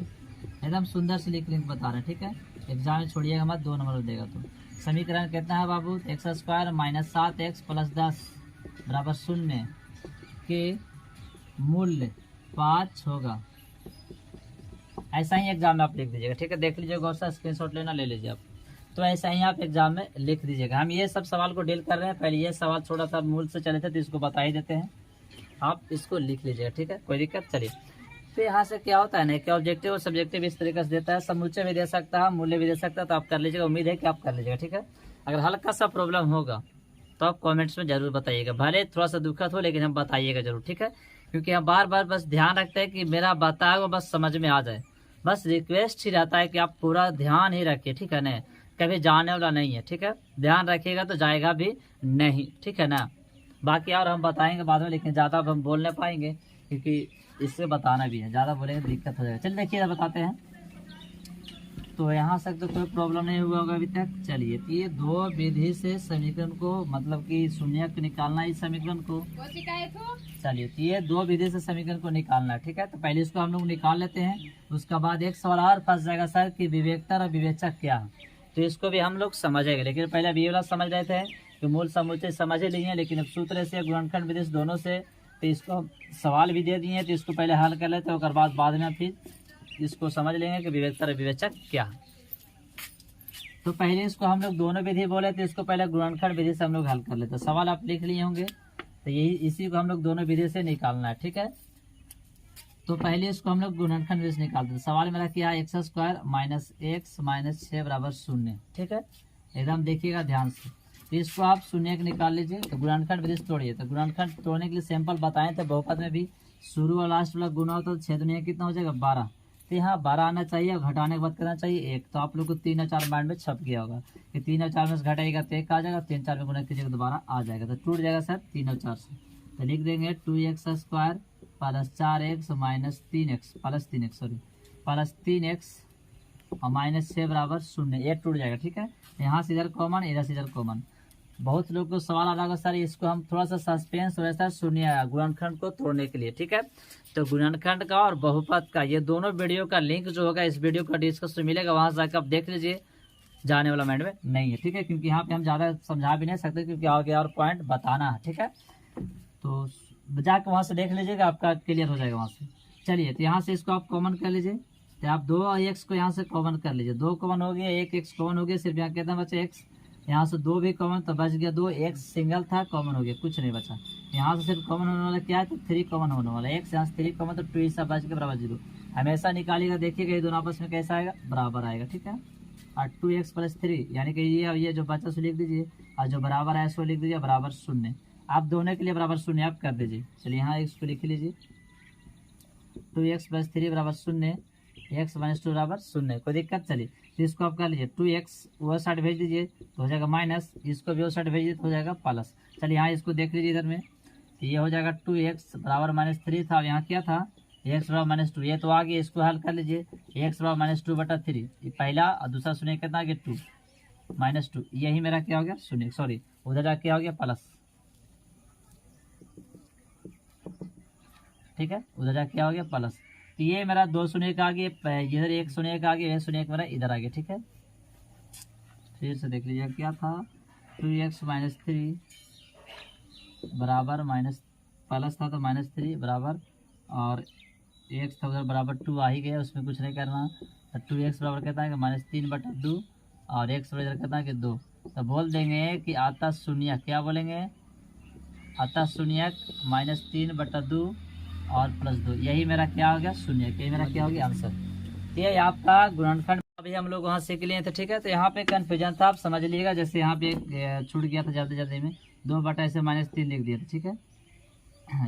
एकदम सुंदर से लिख बता रहे हैं, ठीक है। एग्जाम में छोड़िएगा मत, 2 नंबर देगा। तो समीकरण कितना है बाबू, x² - 7x + 10 बराबर 0 के मूल्य 5 होगा। ऐसा ही एग्जाम में आप लिख दीजिएगा, ठीक है। देख लीजिएगा और स्क्रीनशॉट लेना ले लीजिए आप। तो ऐसा ही आप एग्जाम में लिख दीजिएगा। हम ये सब सवाल को डील कर रहे हैं, पहले ये सवाल थोड़ा सा मूल से चले थे तो इसको बता ही देते हैं, आप इसको लिख लीजिएगा, ठीक है, कोई दिक्कत। चलिए तो यहाँ से क्या होता है ना, क्या ऑब्जेक्टिव और सब्जेक्टिव इस तरीके से देता है, समुच्चय भी दे सकता है, मूल्य भी दे सकता है, तो आप कर लीजिएगा। उम्मीद है कि आप कर लीजिएगा, ठीक है। अगर हल्का सा प्रॉब्लम होगा तो आप कमेंट्स में जरूर बताइएगा, भले थोड़ा सा दुखद हो लेकिन हम बताइएगा जरूर, ठीक है। क्योंकि हम बार बार बस ध्यान रखते हैं कि मेरा बताया वो बस समझ में आ जाए, बस रिक्वेस्ट ही रहता है कि आप पूरा ध्यान ही रखिए, ठीक है ना। कभी जाने वाला नहीं है, ठीक है, ध्यान रखिएगा तो जाएगा भी नहीं, ठीक है ना। बाकी और हम बताएंगे बाद में, लेकिन ज़्यादा अब हम बोल नहीं पाएंगे क्योंकि इससे बताना भी है, ज़्यादा बोलेंगे दिक्कत हो जाएगा। चलिए देखिए बताते हैं। तो यहाँ से तो कोई प्रॉब्लम नहीं हुआ होगा अभी तक। चलिए तो ये 2 विधि से समीकरण को मतलब कि शून्यक निकालना है इस समीकरण को। चलिए तो ये 2 विधि से समीकरण को निकालना है, ठीक है। तो पहले इसको हम लोग निकाल लेते हैं, उसके बाद एक सवाल और फंस जाएगा सर कि विवेकतर और विवेचक क्या है, तो इसको भी हम लोग समझेंगे। लेकिन पहले अभी वाला समझ रहे थे कि मूल समुच्चय समझ ही लिए हैं, लेकिन अब सूत्र से गुणनखंड विधि से दोनों से, तो इसको सवाल भी दे दिए हैं, तो इसको पहले हल कर लेते हैं, उसके बाद में फिर इसको समझ लेंगे कि विवेकतर और विवेचक क्या है। तो पहले इसको हम लोग दोनों विधि बोले थे, इसको पहले गुणनखंड विधि से हम लोग हल कर लेते हैं। सवाल आप लिख लिए होंगे, तो यही इसी को हम लोग दोनों विधि से निकालना है, ठीक है। तो पहले इसको हम लोग गुणनखंड विधि से निकालते हैं। सवाल मेरा क्या है, x² - x - 6 बराबर 0, ठीक है। एकदम देखिएगा ध्यान से, तो इसको आप 0 निकाल लीजिए। तो गुणनखंड विधि से तोड़िए, तो गुणनखंड तोड़ने के लिए सैंपल बताए थे, बहुपद में भी शुरू और लास्ट वाला गुना होता है, तो 6 दूनी कितना हो जाएगा 12। तो यहाँ 12 आना चाहिए और घटाने के बाद करना चाहिए 1। तो आप लोग को 3 और 4 माइंड में छप गया होगा कि 3 और 4 में से घटाएगा तो 1 आ जाएगा, 3 4 में गुना कीजिएगा दोबारा आ जाएगा, तो टूट जाएगा सर 3 और 4 से। तो लिख देंगे 2x² + 4x - 3x plus 3x और -6 बराबर 0, 1 टूट जाएगा, ठीक है। यहाँ से इधर कॉमन, इधर से इधर कॉमन। बहुत लोग को सवाल आ रहा होगा सर इसको हम थोड़ा सा सस्पेंस हो रहा है, सुनिए गुणनखंड को तोड़ने के लिए, ठीक है। तो गुणनखंड का और बहुपद का ये दोनों वीडियो का लिंक जो होगा इस वीडियो का डिस्क्रिप्शन मिलेगा, वहां से जाकर आप देख लीजिए, जाने वाला माइंड में नहीं है, ठीक है। क्योंकि यहाँ पे हम ज़्यादा समझा भी नहीं सकते क्योंकि आगे और पॉइंट बताना है, ठीक है। तो जाकर वहाँ से देख लीजिएगा, आपका क्लियर हो जाएगा वहाँ से। चलिए तो यहाँ से इसको आप कॉमन कर लीजिए, तो आप 2x को यहाँ से कॉमन कर लीजिए, 2 कॉमन हो गया, 1x कॉमन हो गया, सिर्फ यहाँ कितना बचा x, यहाँ से 2 भी कॉमन तो बच गया 2, x सिंगल था कॉमन हो गया, कुछ नहीं बचा। यहाँ से सिर्फ कॉमन होने वाला क्या है, तो 3 कॉमन होने वाला, x यहाँ से 3 कॉमन, तो 2 सब बच के बराबर 0। हमेशा निकालिएगा, देखिएगा ये दोनों आपस में कैसा आएगा, बराबर आएगा, ठीक है। और 2x + 3 यानी कि ये जो बचा सो लिख दीजिए, और जो बराबर है सो लिख दीजिए बराबर 0। आप दोनों के लिए बराबर 0 आप कर दीजिए। चलिए यहाँ इसको लिख लीजिए, 2x + 3 बराबर 0, x - 2 बराबर 0, कोई दिक्कत। चलिए तो इसको आप कर लीजिए, 2x वो साइड भेज दीजिए तो हो जाएगा माइनस, इसको भी वो साइड भेज दीजिए तो हो जाएगा प्लस। चलिए यहाँ इसको देख लीजिए इधर में, तो ये हो जाएगा 2x बराबर -3 था, यहाँ क्या था x बराबर -2, ये तो आ गया, इसको हल कर लीजिए, x बराबर -2/3, ये पहला और दूसरा 0 कितना आ गया 2 -2, यही मेरा क्या हो गया 0, सॉरी उधर जा क्या हो गया प्लस, ठीक है, उधर जा क्या हो गया प्लस। तो ये मेरा 2 0 का आ गया, इधर 1 0 का आ गया, 1 0 मेरा इधर आ गया, ठीक है। फिर से देख लीजिए क्या था, 2x - 3 बराबर माइनस प्लस था तो -3 बराबर, और x था उधर बराबर 2 आ ही गया, उसमें कुछ नहीं करना। तो 2x बराबर कहता है कि -3/2 और x बराबर कहता है कि 2, तो बोल देंगे कि आता शून्य, क्या बोलेंगे, आता शून्य -3/2 और +2, यही मेरा क्या हो गया 0, यही मेरा क्या हो गया आंसर। ये आपका गुणनखंड अभी हम लोग वहाँ सीख लिए थे, ठीक है। तो यहाँ पे कन्फ्यूजन था, आप समझ लीजिएगा, जैसे यहाँ पे छूट गया था जल्दी में 2 बटा ऐसे -3 लिख दिया था, ठीक है।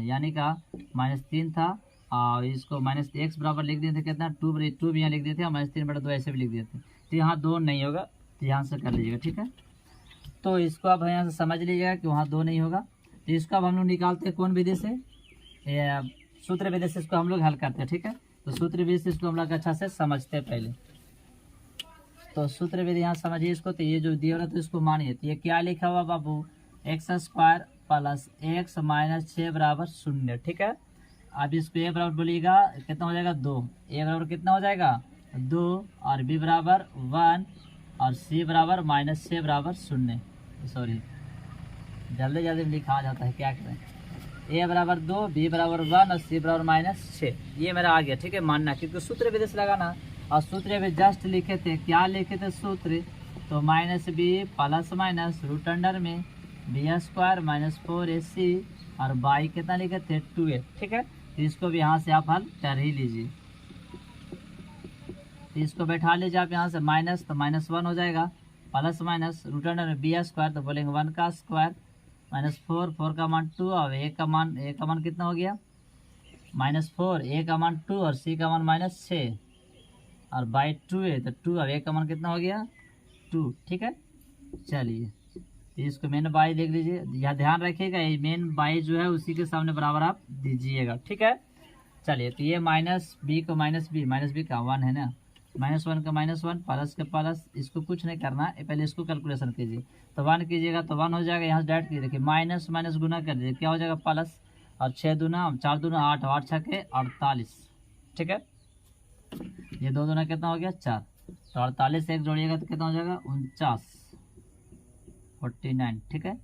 यानी का -3 था, और इसको -x बराबर लिख दिए थे कितना, 2 भी यहाँ लिख दिए थे, और -3/2 ऐसे भी लिख दिए थे। तो यहाँ 2 नहीं होगा, तो यहाँ से कर लीजिएगा, ठीक है। तो इसको अब यहाँ से समझ लीजिएगा कि वहाँ 2 नहीं होगा। तो इसको अब हम लोग निकालते हैं कौन विधि से, सूत्र विधि से इसको हम लोग हल करते हैं, ठीक है। तो सूत्र विधि से इसको हम लोग अच्छा से समझते हैं पहले। तो सूत्र विधि यहाँ समझिए इसको। तो ये जो दिया हो रहा तो इसको मानिए, तो ये क्या लिखा हुआ बाबू, x² + x - 6 बराबर 0, ठीक है। अब इसको a बराबर बोलिएगा कितना हो जाएगा 2, a बराबर कितना हो जाएगा 2, और b बराबर 1, और c बराबर -6 बराबर 0। सॉरी, जल्दी जल्दी लिखा जाता है, क्या करें। a बराबर 2, b बराबर 1, और c बराबर -6, ये मेरा आ गया, ठीक है, मानना, क्योंकि सूत्र विधि से लगाना। और सूत्र भी जस्ट लिखे थे, क्या लिखे थे सूत्र, तो -b ± रूट अंडर में b² - 4ac, और बाई कितना लिखे थे 2a, ठीक है। तो इसको भी यहाँ से आप हल कर ही लीजिए। तो इसको बैठा लीजिए आप यहाँ से, माइनस तो -1 हो जाएगा, ± रूट अंडर में b², तो बोलेंगे 1 का स्क्वायर -4 का मान 2, और a का मान कितना हो गया -4, a का मान 2, और c का मान -6, और बाई 2a, तो 2, अब a का मान कितना हो गया 2, ठीक है। चलिए, तो इसको मेन बाई लिख लीजिए। यह ध्यान रखिएगा, ये मेन बाई जो है उसी के सामने बराबर आप दीजिएगा, ठीक है। चलिए, तो ये -b को -b का 1 है ना, -1 का -1, प्लस के प्लस, इसको कुछ नहीं करना है, पहले इसको कैलकुलेशन कीजिए। तो 1 कीजिएगा तो 1 हो जाएगा, यहाँ से डायरेक्ट कीजिए, देखिए माइनस माइनस गुना कर दीजिए, क्या हो जाएगा प्लस, और 6 दूना 4 दूना 8, 8 6 के 48, ठीक है। ये 2 दूना कितना हो गया 4, तो 48 से 1 जोड़िएगा तो कितना हो जाएगा 49, ठीक है।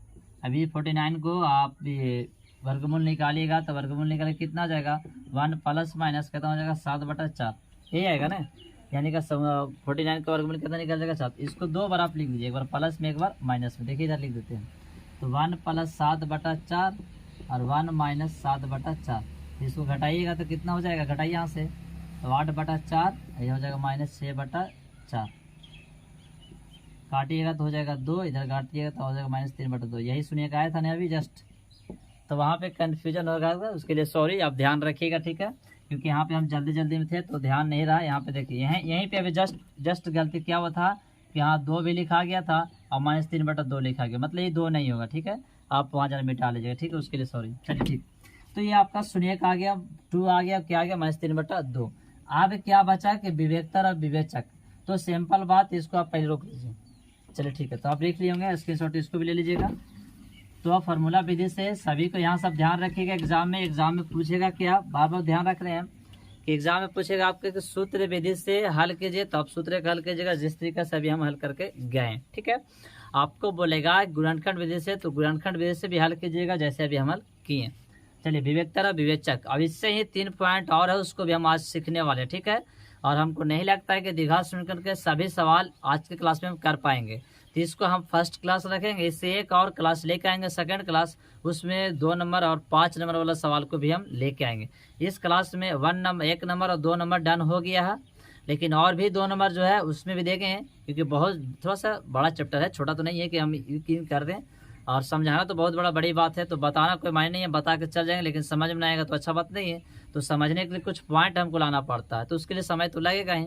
अभी 49 को आप ये वर्गमूल निकालिएगा, तो वर्गमूल निकाले कितना आ जाएगा 1 प्लस माइनस कितना हो जाएगा 7/4, यही आएगा ना, यानी कि 49 का वर्गमूल कितना निकल जाएगा 7। इसको 2 बार आप लिख लीजिए, एक बार प्लस में एक बार माइनस में, देखिए इधर लिख देते हैं। तो 1 + 7/4 और 1 - 7/4, इसको घटाइएगा तो कितना हो जाएगा, घटाइए यहाँ से, तो 8/4, ये हो जाएगा -6/4, काटिएगा तो हो जाएगा 2, इधर काटिएगा तो हो जाएगा -3/2, यही सुनिए का आया था ना अभी जस्ट। तो वहाँ पे कन्फ्यूजन हो गया था, उसके लिए सॉरी, आप ध्यान रखिएगा, ठीक है, क्योंकि यहाँ पे हम जल्दी में थे तो ध्यान नहीं रहा। यहाँ पे देखिए, यहीं पे अभी जस्ट गलती क्या हुआ था कि यहाँ 2 भी लिखा गया था, और -3/2 लिखा गया, मतलब ये 2 नहीं होगा, ठीक है। आप वहाँ जरा मिटा लीजिएगा, ठीक है, उसके लिए सॉरी। चलिए ठीक, तो ये आपका सुनिए का आ गया 2 आ गया, क्या आ गया -3/2। अब क्या बचा कि विवेकतर और विवेचक, तो सिंपल बात, इसको आप पहले रोक लीजिए। चलिए ठीक है, तो आप लिख लिए होंगे, स्क्रीनशॉट इसको भी ले लीजिएगा। तो फार्मूला विधि से सभी को यहाँ सब ध्यान रखिएगा, एग्जाम में पूछेगा क्या, बार बार ध्यान रख रहे हैं कि एग्जाम में पूछेगा आपके कि सूत्र विधि से हल कीजिए, तो आप सूत्र का हल कीजिएगा जिस तरीके से अभी हम हल करके गए, ठीक है। आपको बोलेगा गुणनखंड विधि से, तो गुणनखंड विधि से भी हल कीजिएगा जैसे अभी हम हल किए। चलिए, विवेकतर और विवेचक, अब इससे ही 3 पॉइंट और है, उसको भी हम आज सीखने वाले, ठीक है। और हमको नहीं लगता है कि द्विघात समीकरण के सभी सवाल आज के क्लास में हम कर पाएंगे, तो इसको हम फर्स्ट क्लास रखेंगे, इससे एक और क्लास लेके आएंगे सेकंड क्लास, उसमें 2 नंबर और 5 नंबर वाला सवाल को भी हम लेके आएंगे। इस क्लास में 1 नंबर और 2 नंबर डन हो गया है, लेकिन और भी 2 नंबर जो है उसमें भी देखें, क्योंकि बहुत थोड़ा सा बड़ा चैप्टर है, छोटा तो नहीं है कि हम यकीन कर दें, और समझाना तो बहुत बड़ी बात है, तो बताना कोई मायने नहीं है, बता के चल जाएंगे, लेकिन समझ में नहीं आएगा तो अच्छा बात नहीं है। तो समझने के लिए कुछ पॉइंट हमको लाना पड़ता है, तो उसके लिए समय तो लगेगा ही।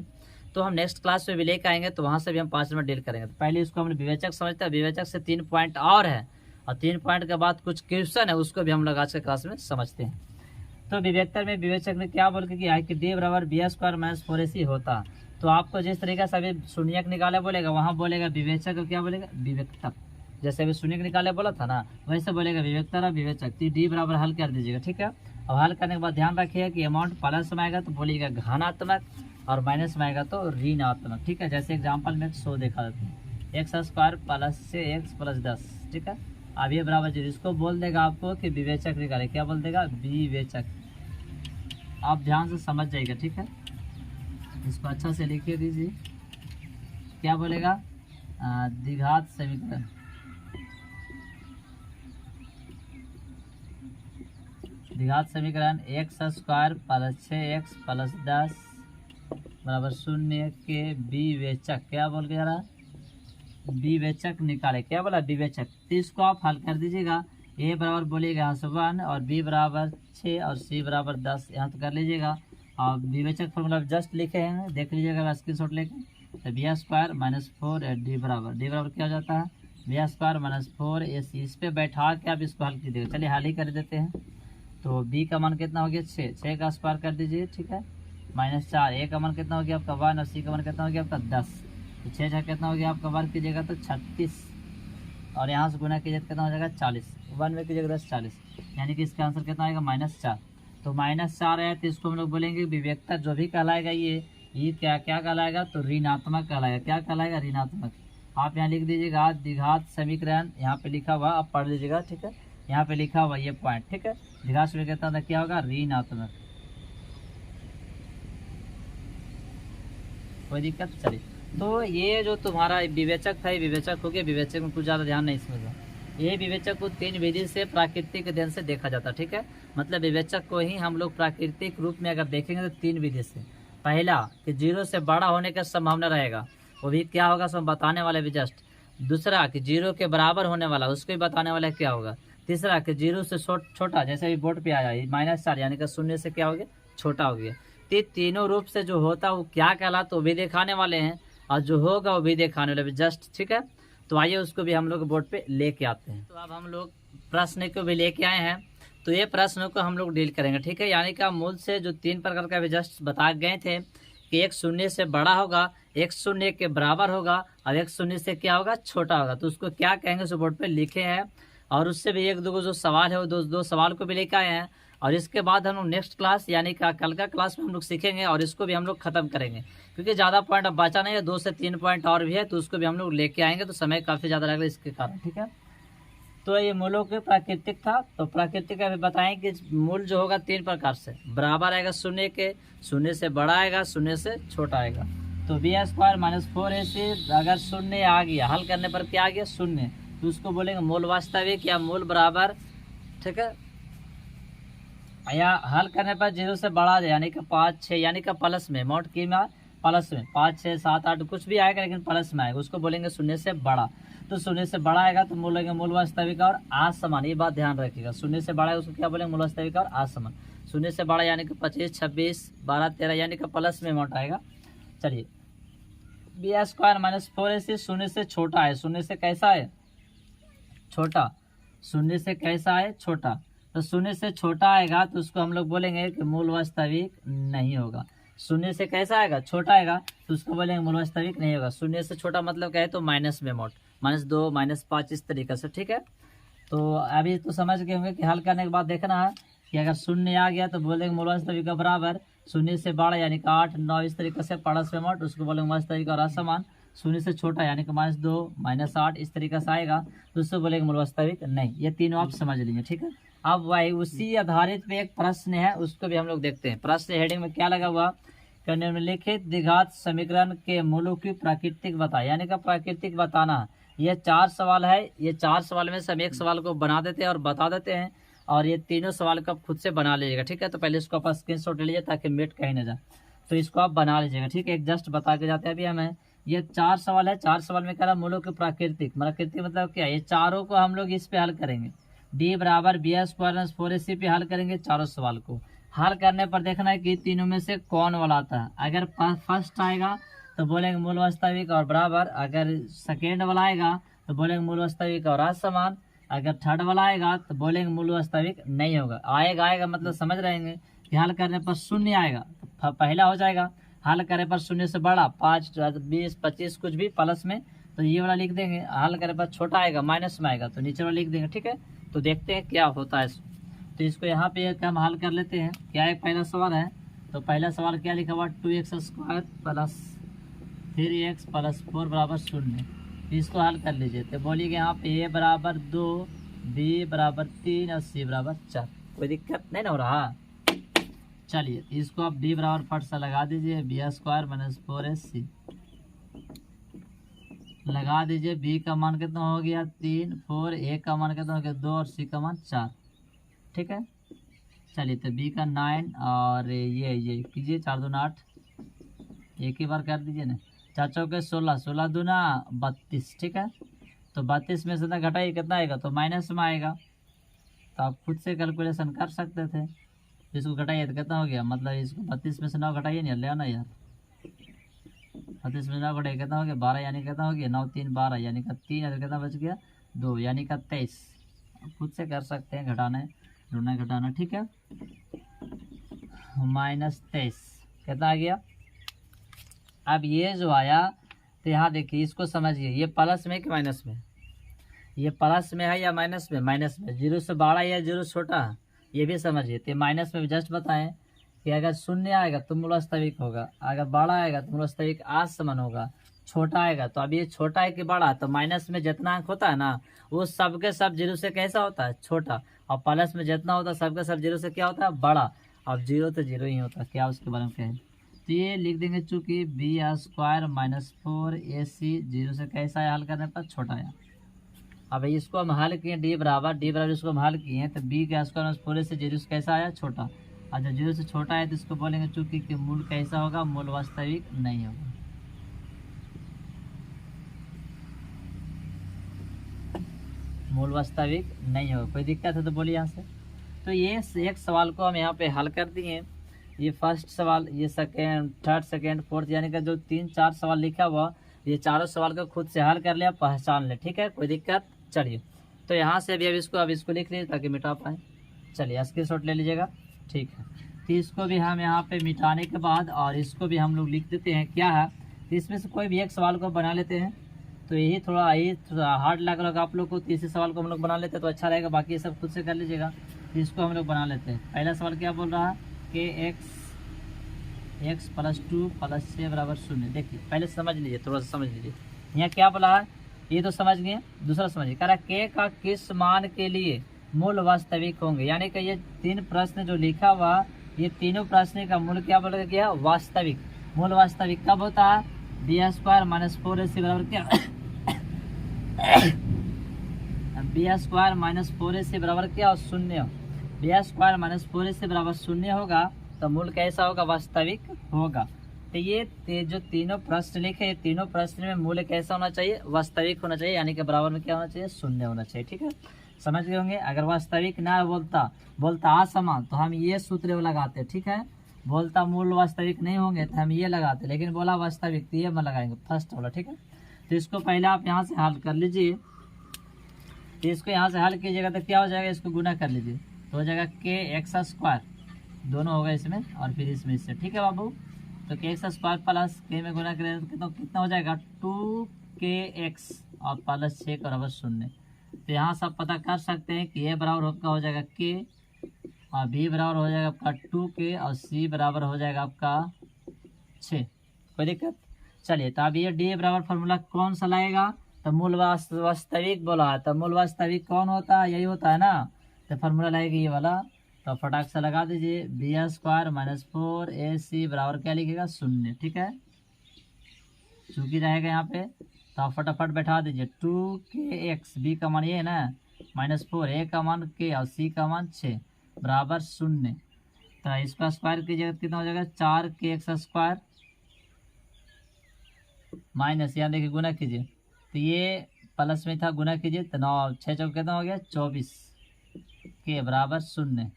तो हम नेक्स्ट क्लास में भी लेकर आएंगे, तो वहाँ से भी हम 5 नंबर डील करेंगे। तो पहले इसको हमने विवेचक समझते हैं, विवेचक से 3 पॉइंट और है, और 3 पॉइंट के बाद कुछ क्वेश्चन है, उसको भी हम लोग आज के क्लास में समझते हैं। तो विवेकतर में विवेचक ने क्या बोल के किया है कि d बराबर b² - 4ac होता, तो आपको जिस तरीके से अभी शून्यक निकाले बोलेगा, वहाँ बोलेगा विवेचक और क्या बोलेगा विवेकतर, जैसे अभी शून्यक निकाले बोला था ना, वैसे बोलेगा विवेकतर और विवेचक। तो d बराबर हल कर दीजिएगा, ठीक है। और हल करने के बाद ध्यान रखिएगा कि अमाउंट प्लस में आएगा तो बोलिएगा घनात्मक, और माइनस में आएगा तो ऋणात्मक, ठीक है। जैसे एग्जाम्पल में 100 देखा देते हैं, x² + x + 10, ठीक है। अब ये बराबर 0, इसको बोल देगा आपको कि विवेचक निकाले, क्या बोल देगा विवेचक। आप ध्यान से समझ जाइएगा, ठीक है, इसको अच्छा से लिख दीजिए। क्या बोलेगा द्विघात समीकरण, द्विघात समीकरण x² + 6x + 10 बराबर 0 के विवेचक, क्या बोल के जा रहा विवेचक निकाले, क्या बोला विवेचक। तो इसको आप हल कर दीजिएगा, ए बराबर बोलिएगा यहाँ से 1 और बी बराबर 6 और सी बराबर 10, यहाँ तो कर लीजिएगा। और विवेचक फॉर्मूला जस्ट लिखे हैं, देख लीजिएगा स्क्रीन शॉट लेके। तो बी स्क्वायर माइनस 4 डी बराबर क्या हो जाता है, बी स्क्वायर माइनस 4 ए सी। इस पर बैठा के आप इसको हल कीजिएगा। चलिए हल ही कर देते हैं। तो बी का मान कितना हो गया 6 का स्क्वायर कर दीजिए, ठीक है, माइनस 4। ए का मान कितना हो गया आपका 1 और सी का मान कितना हो गया आपका 10। तो 6 कितना हो गया आपका वर्ग कीजिएगा तो 36 और यहाँ से गुना कीजिए कितना हो जाएगा 40, 1 में कीजिएगा 10 40, यानी कि इसका आंसर कितना आएगा -4। तो -4 है तो इसको हम लोग बोलेंगे विवेकता जो भी कहलाएगा ये क्या कहलाएगा, तो ऋणात्मक कहलाएगा। क्या कहलाएगा, ऋणात्मक। आप यहाँ लिख दीजिएगा द्विघात समीकरण, यहाँ पे लिखा हुआ आप पढ़ लीजिएगा, ठीक है, यहाँ पे लिखा हुआ ये पॉइंट, ठीक है। द्विघात समीकरण क्या होगा, ऋणात्मक। कोई दिक्कत, चलिए। तो ये जो तुम्हारा विवेचक था, ये विवेचक हो गया। विवेचक में कुछ ज़्यादा ध्यान नहीं समझा। ये विवेचक को 3 विधि से प्राकृतिक अध्ययन से देखा जाता, ठीक है। मतलब विवेचक को ही हम लोग प्राकृतिक रूप में अगर देखेंगे तो 3 विधि से। पहला कि 0 से बड़ा होने का संभावना रहेगा, वो भी क्या होगा सब बताने वाले भी जस्ट। दूसरा कि 0 के बराबर होने वाला, उसको भी बताने वाला क्या होगा। तीसरा कि 0 से छोटा, जैसे अभी बोर्ड पे आया -4 यानी कि 0 से क्या हो गया, छोटा हो गया। तीनों रूप से जो होता है वो क्या कहलाता, वो भी दिखाने वाले हैं, और जो होगा वो भी दिखाने वाले भी जस्ट, ठीक है। तो आइए उसको भी हम लोग बोर्ड पे लेके आते हैं। तो अब हम लोग प्रश्न को भी लेके आए हैं, तो ये प्रश्नों को हम लोग डील करेंगे, ठीक है। यानी कि मूल से जो 3 प्रकार का भी जस्ट बता गए थे कि एक 0 से बड़ा होगा, एक 0 के बराबर होगा और एक 0 से क्या होगा, छोटा होगा। तो उसको क्या कहेंगे उस बोर्ड पे लिखे हैं, और उससे भी 1-2 जो सवाल है वो दो सवाल को भी लेके आए हैं। और इसके बाद हम लोग नेक्स्ट क्लास यानी कि कल का क्लास में हम लोग सीखेंगे और इसको भी हम लोग खत्म करेंगे, क्योंकि ज़्यादा पॉइंट अब बचा नहीं है, 2 से 3 पॉइंट और भी है, तो उसको भी हम लोग लेके आएंगे, तो समय काफ़ी ज़्यादा लगेगा इसके कारण, ठीक है। तो ये मूलों के प्राकृतिक था। तो प्राकृतिक का भी बताएं कि मूल जो होगा 3 प्रकार से, बराबर आएगा 0 के, 0 से बड़ा आएगा, 0 से छोटा आएगा। तो बी स्क्वायर माइनस 4ac अगर 0 आ गया, हल करने पर क्या आ गया 0, तो उसको बोलेंगे मूल वास्तविक या मूल बराबर, ठीक है। या हल करने पर 0 से बड़ा यानी कि 5 6 यानी कि प्लस में, मोट की में प्लस में 5 6 7 8 कुछ भी आएगा लेकिन प्लस में आएगा, उसको बोलेंगे 0 से बड़ा। तो 0 से बड़ा आएगा तो बोलेंगे मूल वास्तविक और असमान, ये बात ध्यान रखिएगा। 0 से बड़ा है उसको क्या बोलेंगे, मूल वास्तविक और असमान। 0 से बड़ा यानी कि 25 26 12 13 यानी कि प्लस में अमाउंट आएगा। चलिए बी स्क्वायर माइनस 4ac 0 से छोटा है, 0 से कैसा है, छोटा, 0 से कैसा है, छोटा। तो 0 से छोटा आएगा तो उसको हम लोग बोलेंगे कि मूल वास्तविक नहीं होगा। 0 से कैसा आएगा, छोटा आएगा, तो उसको बोलेंगे मूल वास्तविक नहीं होगा। 0 से छोटा मतलब क्या है, तो माइनस में अमाउंट, -2 -5 इस तरीके से, ठीक है। तो अभी तो समझ गए होंगे कि हल करने के बाद देखना है कि अगर 0 आ गया तो बोलेंगे मूल वास्तविक का बराबर, 0 से बड़ा यानी कि 8 9 इस तरीके से प्लस में अमाउंट, उसको बोलेंगे वास्तविक और असमान। 0 से छोटा यानी कि -2 -8 इस तरीके से आएगा तो उसको बोलेंगे मूल वास्तविक नहीं। ये तीनों आप समझ लीजिए, ठीक है। अब वही उसी आधारित पे एक प्रश्न है, उसको भी हम लोग देखते हैं। प्रश्न हेडिंग में क्या लगा हुआ, निम्नलिखित द्विघात समीकरण के मूलों की प्राकृतिक बताए, यानी कि प्राकृतिक बताना। ये 4 सवाल है, ये 4 सवाल में से हम एक सवाल को बना देते हैं और बता देते हैं, और ये तीनों सवाल को आप खुद से बना लीजिएगा, ठीक है। तो पहले इसको आप स्क्रीनशॉट ले लीजिए ताकि मिट कहीं ना जाए, तो इसको आप बना लीजिएगा, ठीक है। एक जस्ट बता के जाते हैं अभी हमें। ये 4 सवाल है, 4 सवाल में कह रहा मूलों की प्राकृतिक मतलब क्या, ये चारों को हम लोग इस पे हल करेंगे। डी बराबर बी स्क्वायर माइनस 4ac पे हल करेंगे चारों सवाल को। हल करने पर देखना है कि तीनों में से कौन वाला आता है। अगर फर्स्ट आएगा तो बोलेंगे मूल वास्तविक और बराबर, अगर सेकेंड वाला आएगा तो बोलेंगे मूल वास्तविक और असमान, अगर थर्ड वाला आएगा तो बोलेंगे मूल वास्तविक नहीं होगा। आएगा मतलब समझ रहेंगे कि हल करने पर 0 आएगा तो पहला हो जाएगा, हल करने पर 0 से बड़ा 5 20 25 कुछ भी प्लस में, तो ये वाला लिख देंगे। हल करने पर छोटा आएगा माइनस में आएगा तो नीचे वाला लिख देंगे, ठीक है। तो देखते हैं क्या होता है। तो इसको यहाँ पे एक हम हल कर लेते हैं। क्या एक पहला सवाल है, तो पहला सवाल क्या लिखा हुआ, 2x square plus 3x plus 4 बराबर 0। इसको हल कर लीजिए। तो बोलिए यहाँ पे a बराबर 2 b बराबर 3 और c बराबर 4। कोई दिक्कत नहीं ना हो रहा। चलिए इसको आप d बराबर फट से लगा दीजिए, बी स्क्वायर माइनस 4ac लगा दीजिए। b का मान कितना हो गया 3, 4, a का मान कितना हो गया 2 और c का मान 4, ठीक है। चलिए तो b का 9 और ये कीजिए 4 2 8, एक ही बार कर दीजिए ना। 4 चौके 16, 16 दूना 32, ठीक है। तो 32 में से ना घटाइए कितना आएगा, तो माइनस में आएगा। तो आप खुद से कैलकुलेशन कर सकते थे। इसको घटाइए तो कितना हो गया, मतलब इसको 32 में से 9 घटाइए नहीं, ले ना यार, 32 में 9 घटाइए कितना हो गया 12, यानी कितना हो गया 9 3 12, यानी का 3 है तो कितना बच गया 2, यानी का 23। खुद से कर सकते हैं, घटाना है ढूंढना घटाना, ठीक है। -23 कितना आ गया। अब ये जो आया तो यहाँ देखिए इसको समझिए, ये प्लस में कि माइनस में, ये प्लस में है या माइनस में, माइनस में। 0 से बड़ा या 0 छोटा है, ये भी समझिए। तो माइनस में जस्ट बताएं कि अगर शून्य आएगा तो मूल वास्तविक होगा, अगर बड़ा आएगा तो मूल वास्तविक आसमान होगा, छोटा आएगा तो अब ये छोटा है कि बड़ा, तो माइनस में जितना अंक होता है ना वो सबके सब 0 से कैसा होता है, छोटा, और प्लस में जितना होता है सबके सब 0 से क्या होता है, बड़ा। अब 0 तो 0 ही होता है, क्या उसके बारे में कहें। तो ये लिख देंगे चूँकि b² -4 AC 0 से कैसा है, हल करने पर छोटा है। अब इसको हम हल किए d बराबर इसको हम हल किए हैं, तो b² -4 से 0 से कैसा आया, छोटा। और जब 0 से छोटा है तो इसको बोलेंगे चूँकि कि मूल कैसा होगा, मूल वास्तविक नहीं होगा। मूल वास्तविक नहीं होगा। कोई दिक्कत है तो बोलिए यहाँ से। तो ये एक सवाल को हम यहाँ पे हल कर दिए। ये फर्स्ट सवाल, ये सेकेंड, थर्ड, सेकेंड, फोर्थ, यानी कि जो 3-4 सवाल लिखा हुआ, ये चारों सवाल को खुद से हल कर लिया, पहचान ले, ठीक है, कोई दिक्कत। चलिए तो यहाँ से अभी अब इसको लिख लीजिए ताकि मिटा पाए। चलिए स्क्रीनशॉट ले लीजिएगा, ठीक है। तो इसको भी हम यहाँ पे मिटाने के बाद और इसको भी हम लोग लिख देते हैं क्या है। तो इसमें से कोई भी एक सवाल को बना लेते हैं, तो यही थोड़ा हार्ड लग रहा होगा आप लोग को, तो इसी सवाल को हम लोग बना लेते हैं तो अच्छा रहेगा, बाकी ये सब खुद से कर लीजिएगा। तो इसको हम लोग बना लेते हैं। पहला सवाल क्या बोल रहा है कि x + 2 + 6 = 0। देखिए पहले समझ लीजिए, थोड़ा सा समझ लीजिए यहाँ क्या बोला है, ये तो समझ गए। दूसरा समझिए, कह रहा है k का किस मान के लिए मूल वास्तविक होंगे, यानी कि ये 3 प्रश्न जो लिखा हुआ, ये तीनों प्रश्न का मूल क्या बोला गया, वास्तविक। मूल वास्तविक कब होता है, b² -4 AC बराबर क्या b² -4 AC बराबर क्या, 0। b² -4 AC बराबर 0 होगा तो मूल कैसा होगा, वास्तविक होगा। तो ये जो तीनों प्रश्न लिखे, ये तीनों प्रश्न में मूल कैसा होना चाहिए, वास्तविक होना चाहिए, यानी कि बराबर में क्या होना चाहिए, 0 होना चाहिए, ठीक है। समझ गए होंगे। अगर वास्तविक ना बोलता असमान तो हम ये सूत्र लगाते, ठीक है। बोलता मूल वास्तविक नहीं होंगे तो हम ये लगाते, लेकिन बोला वास्तविक तो ये हम लगाएंगे फर्स्ट वाला, ठीक है। तो इसको पहले आप यहाँ से हल कर लीजिए। तो इसको यहाँ से हल कीजिएगा तो क्या हो जाएगा, इसको गुना कर लीजिए तो हो जाएगा kx², दोनों होगा इसमें और फिर इसमें इससे, ठीक है बाबू। तो kx² प्लस k में गुना करें तो कितना हो जाएगा, 2kx और प्लस 6 बराबर 0। तो यहाँ सब पता कर सकते हैं कि a बराबर आपका हो जाएगा k, और b बराबर हो जाएगा आपका 2k, और c बराबर हो जाएगा आपका 6। कोई दिक्कत। चलिए तो अब ये d बराबर फार्मूला कौन सा लाएगा, तो मूल वास्तविक बोला है, तो मूल वास्तविक कौन होता है, यही होता है ना। तो फार्मूला लाएगा ये वाला, तो फटाक से लगा दीजिए, b² -4 AC बराबर क्या लिखेगा, 0, ठीक है। चूंकि रहेगा यहाँ पे तो आप फटाफट बैठा दीजिए, 2kx, b का मान ये है ना -4, a का मान k और c का मान 6 बराबर 0। तो इसका स्क्वायर कीजिएगा कितना हो जाएगा, 4kx² माइनस, यहाँ देखिए गुना कीजिए, तो ये प्लस में था, गुना कीजिए तो 9 6 चौक कितना हो गया, 24 के बराबर 0।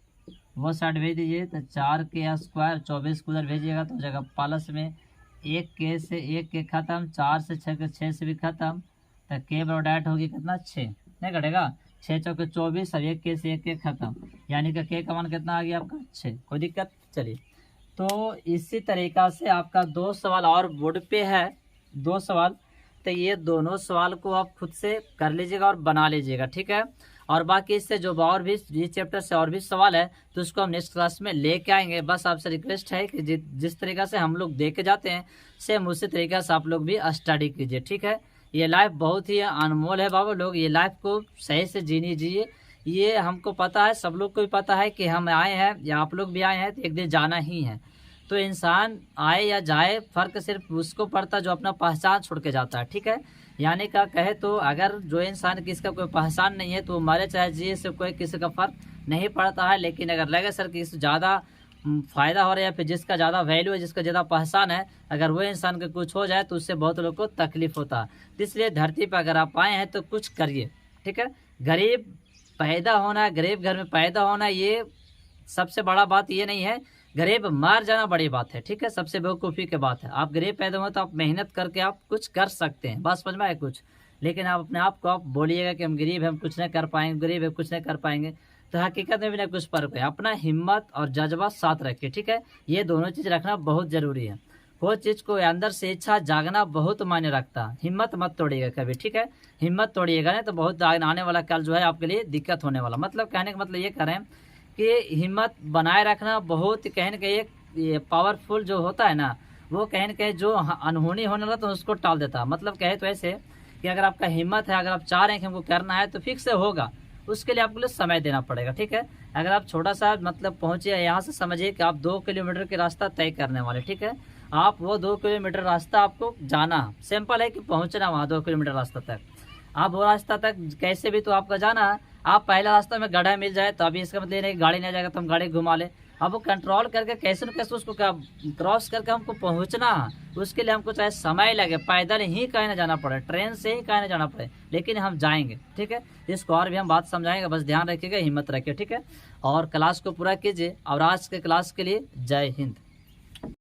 वो साइड भेज दीजिए तो 4k² 24 को उधर भेजिएगा तो हो जाएगा प्लस में 1k से 1k खत्म, 4 से 6 से भी खत्म, तो k बराबर डायरेक्ट होगी कितना, 6 नहीं कटेगा, 6 चौक 24 और 1k से 1k खत्म, यानी कि k का मान कितना आ गया आपका, 6। कोई दिक्कत। चलिए तो इसी तरीका से आपका 2 सवाल और बोर्ड पे है, 2 सवाल, तो ये दोनों सवाल को आप खुद से कर लीजिएगा और बना लीजिएगा, ठीक है। और बाकी इससे जो और भी इस चैप्टर से और भी सवाल है तो उसको हम नेक्स्ट क्लास में लेके आएंगे। बस आपसे रिक्वेस्ट है कि जिस तरीका से हम लोग देखे जाते हैं सेम उसी तरीका से आप लोग भी स्टडी कीजिए, ठीक है। ये लाइफ बहुत ही अनमोल है बाबू लोग, ये लाइफ को सही से जीनी जीजिए। ये हमको पता है, सब लोग को भी पता है कि हम आए हैं या आप लोग भी आए हैं तो एक दिन जाना ही है। तो इंसान आए या जाए फर्क सिर्फ उसको पड़ता जो अपना पहचान छोड़ के जाता है, ठीक है। यानी का कहे तो अगर जो इंसान किसका कोई पहचान नहीं है तो मरे चाहे जिए से कोई किसी का फर्क नहीं पड़ता है। लेकिन अगर लगे सर कि इससे ज़्यादा फ़ायदा हो रहा है या फिर जिसका ज़्यादा वैल्यू है, जिसका ज़्यादा पहचान है, अगर वो इंसान का कुछ हो जाए तो उससे बहुत लोग को तकलीफ होता है। इसलिए धरती पर अगर आप आए हैं तो कुछ करिए, ठीक है। गरीब पैदा होना, गरीब घर में पैदा होना, ये सबसे बड़ा बात ये नहीं है। गरीब मर जाना बड़ी बात है, ठीक है, सबसे बेवकूफ़ी की बात है। आप गरीब पैदा हुए तो आप मेहनत करके आप कुछ कर सकते हैं, बात समझ में आए कुछ। लेकिन आप अपने आप को आप बोलिएगा कि हम गरीब हैं, हम कुछ नहीं कर पाएंगे, गरीब है कुछ नहीं कर पाएंगे, तो हकीकत में भी ना कुछ फर्क है। अपना हिम्मत और जज्बा साथ रखिए, ठीक है, ये दोनों चीज़ रखना बहुत ज़रूरी है। कोई चीज़ को अंदर से इच्छा जागना बहुत मायने रखता है। हिम्मत मत तोड़िएगा कभी, ठीक है, हिम्मत तोड़िएगा नहीं तो बहुत आने वाला कल जो है आपके लिए दिक्कत होने वाला। मतलब कहने का मतलब ये करें कि हिम्मत बनाए रखना बहुत कहीं न कहीं ये पावरफुल जो होता है ना, वो कहीं न कहीं जो अनहोनी होने लगा तो उसको टाल देता है। मतलब कहे तो ऐसे कि अगर आपका हिम्मत है, अगर आप चाह रहे हैं कि हमको करना है तो फिक्स से होगा, उसके लिए आपको लिए समय देना पड़ेगा, ठीक है। अगर आप छोटा सा मतलब पहुँचे, यहाँ से समझिए कि आप 2 किलोमीटर की रास्ता तय करने वाले, ठीक है, आप वो 2 किलोमीटर रास्ता आपको जाना, सिंपल है कि पहुँचना वहाँ 2 किलोमीटर रास्ता तक। आप वो रास्ता तक कैसे भी तो आपका जाना है। आप पहला रास्ता में गड्ढा मिल जाए तो अभी इसका मतलब ये नहीं गाड़ी नहीं जाएगा तो हम गाड़ी घुमा ले। अब वो कंट्रोल करके कैसे न कैसे उसको क्रॉस करके हमको पहुंचना है, उसके लिए हमको चाहे समय लगे, पैदल ही कहीं ना जाना पड़े, ट्रेन से ही कहीं ना जाना पड़े, लेकिन हम जाएंगे, ठीक है। इसको और भी हम बात समझाएंगे, बस ध्यान रखिएगा, हिम्मत रखिए, ठीक है, और क्लास को पूरा कीजिए। और आज के क्लास के लिए जय हिंद।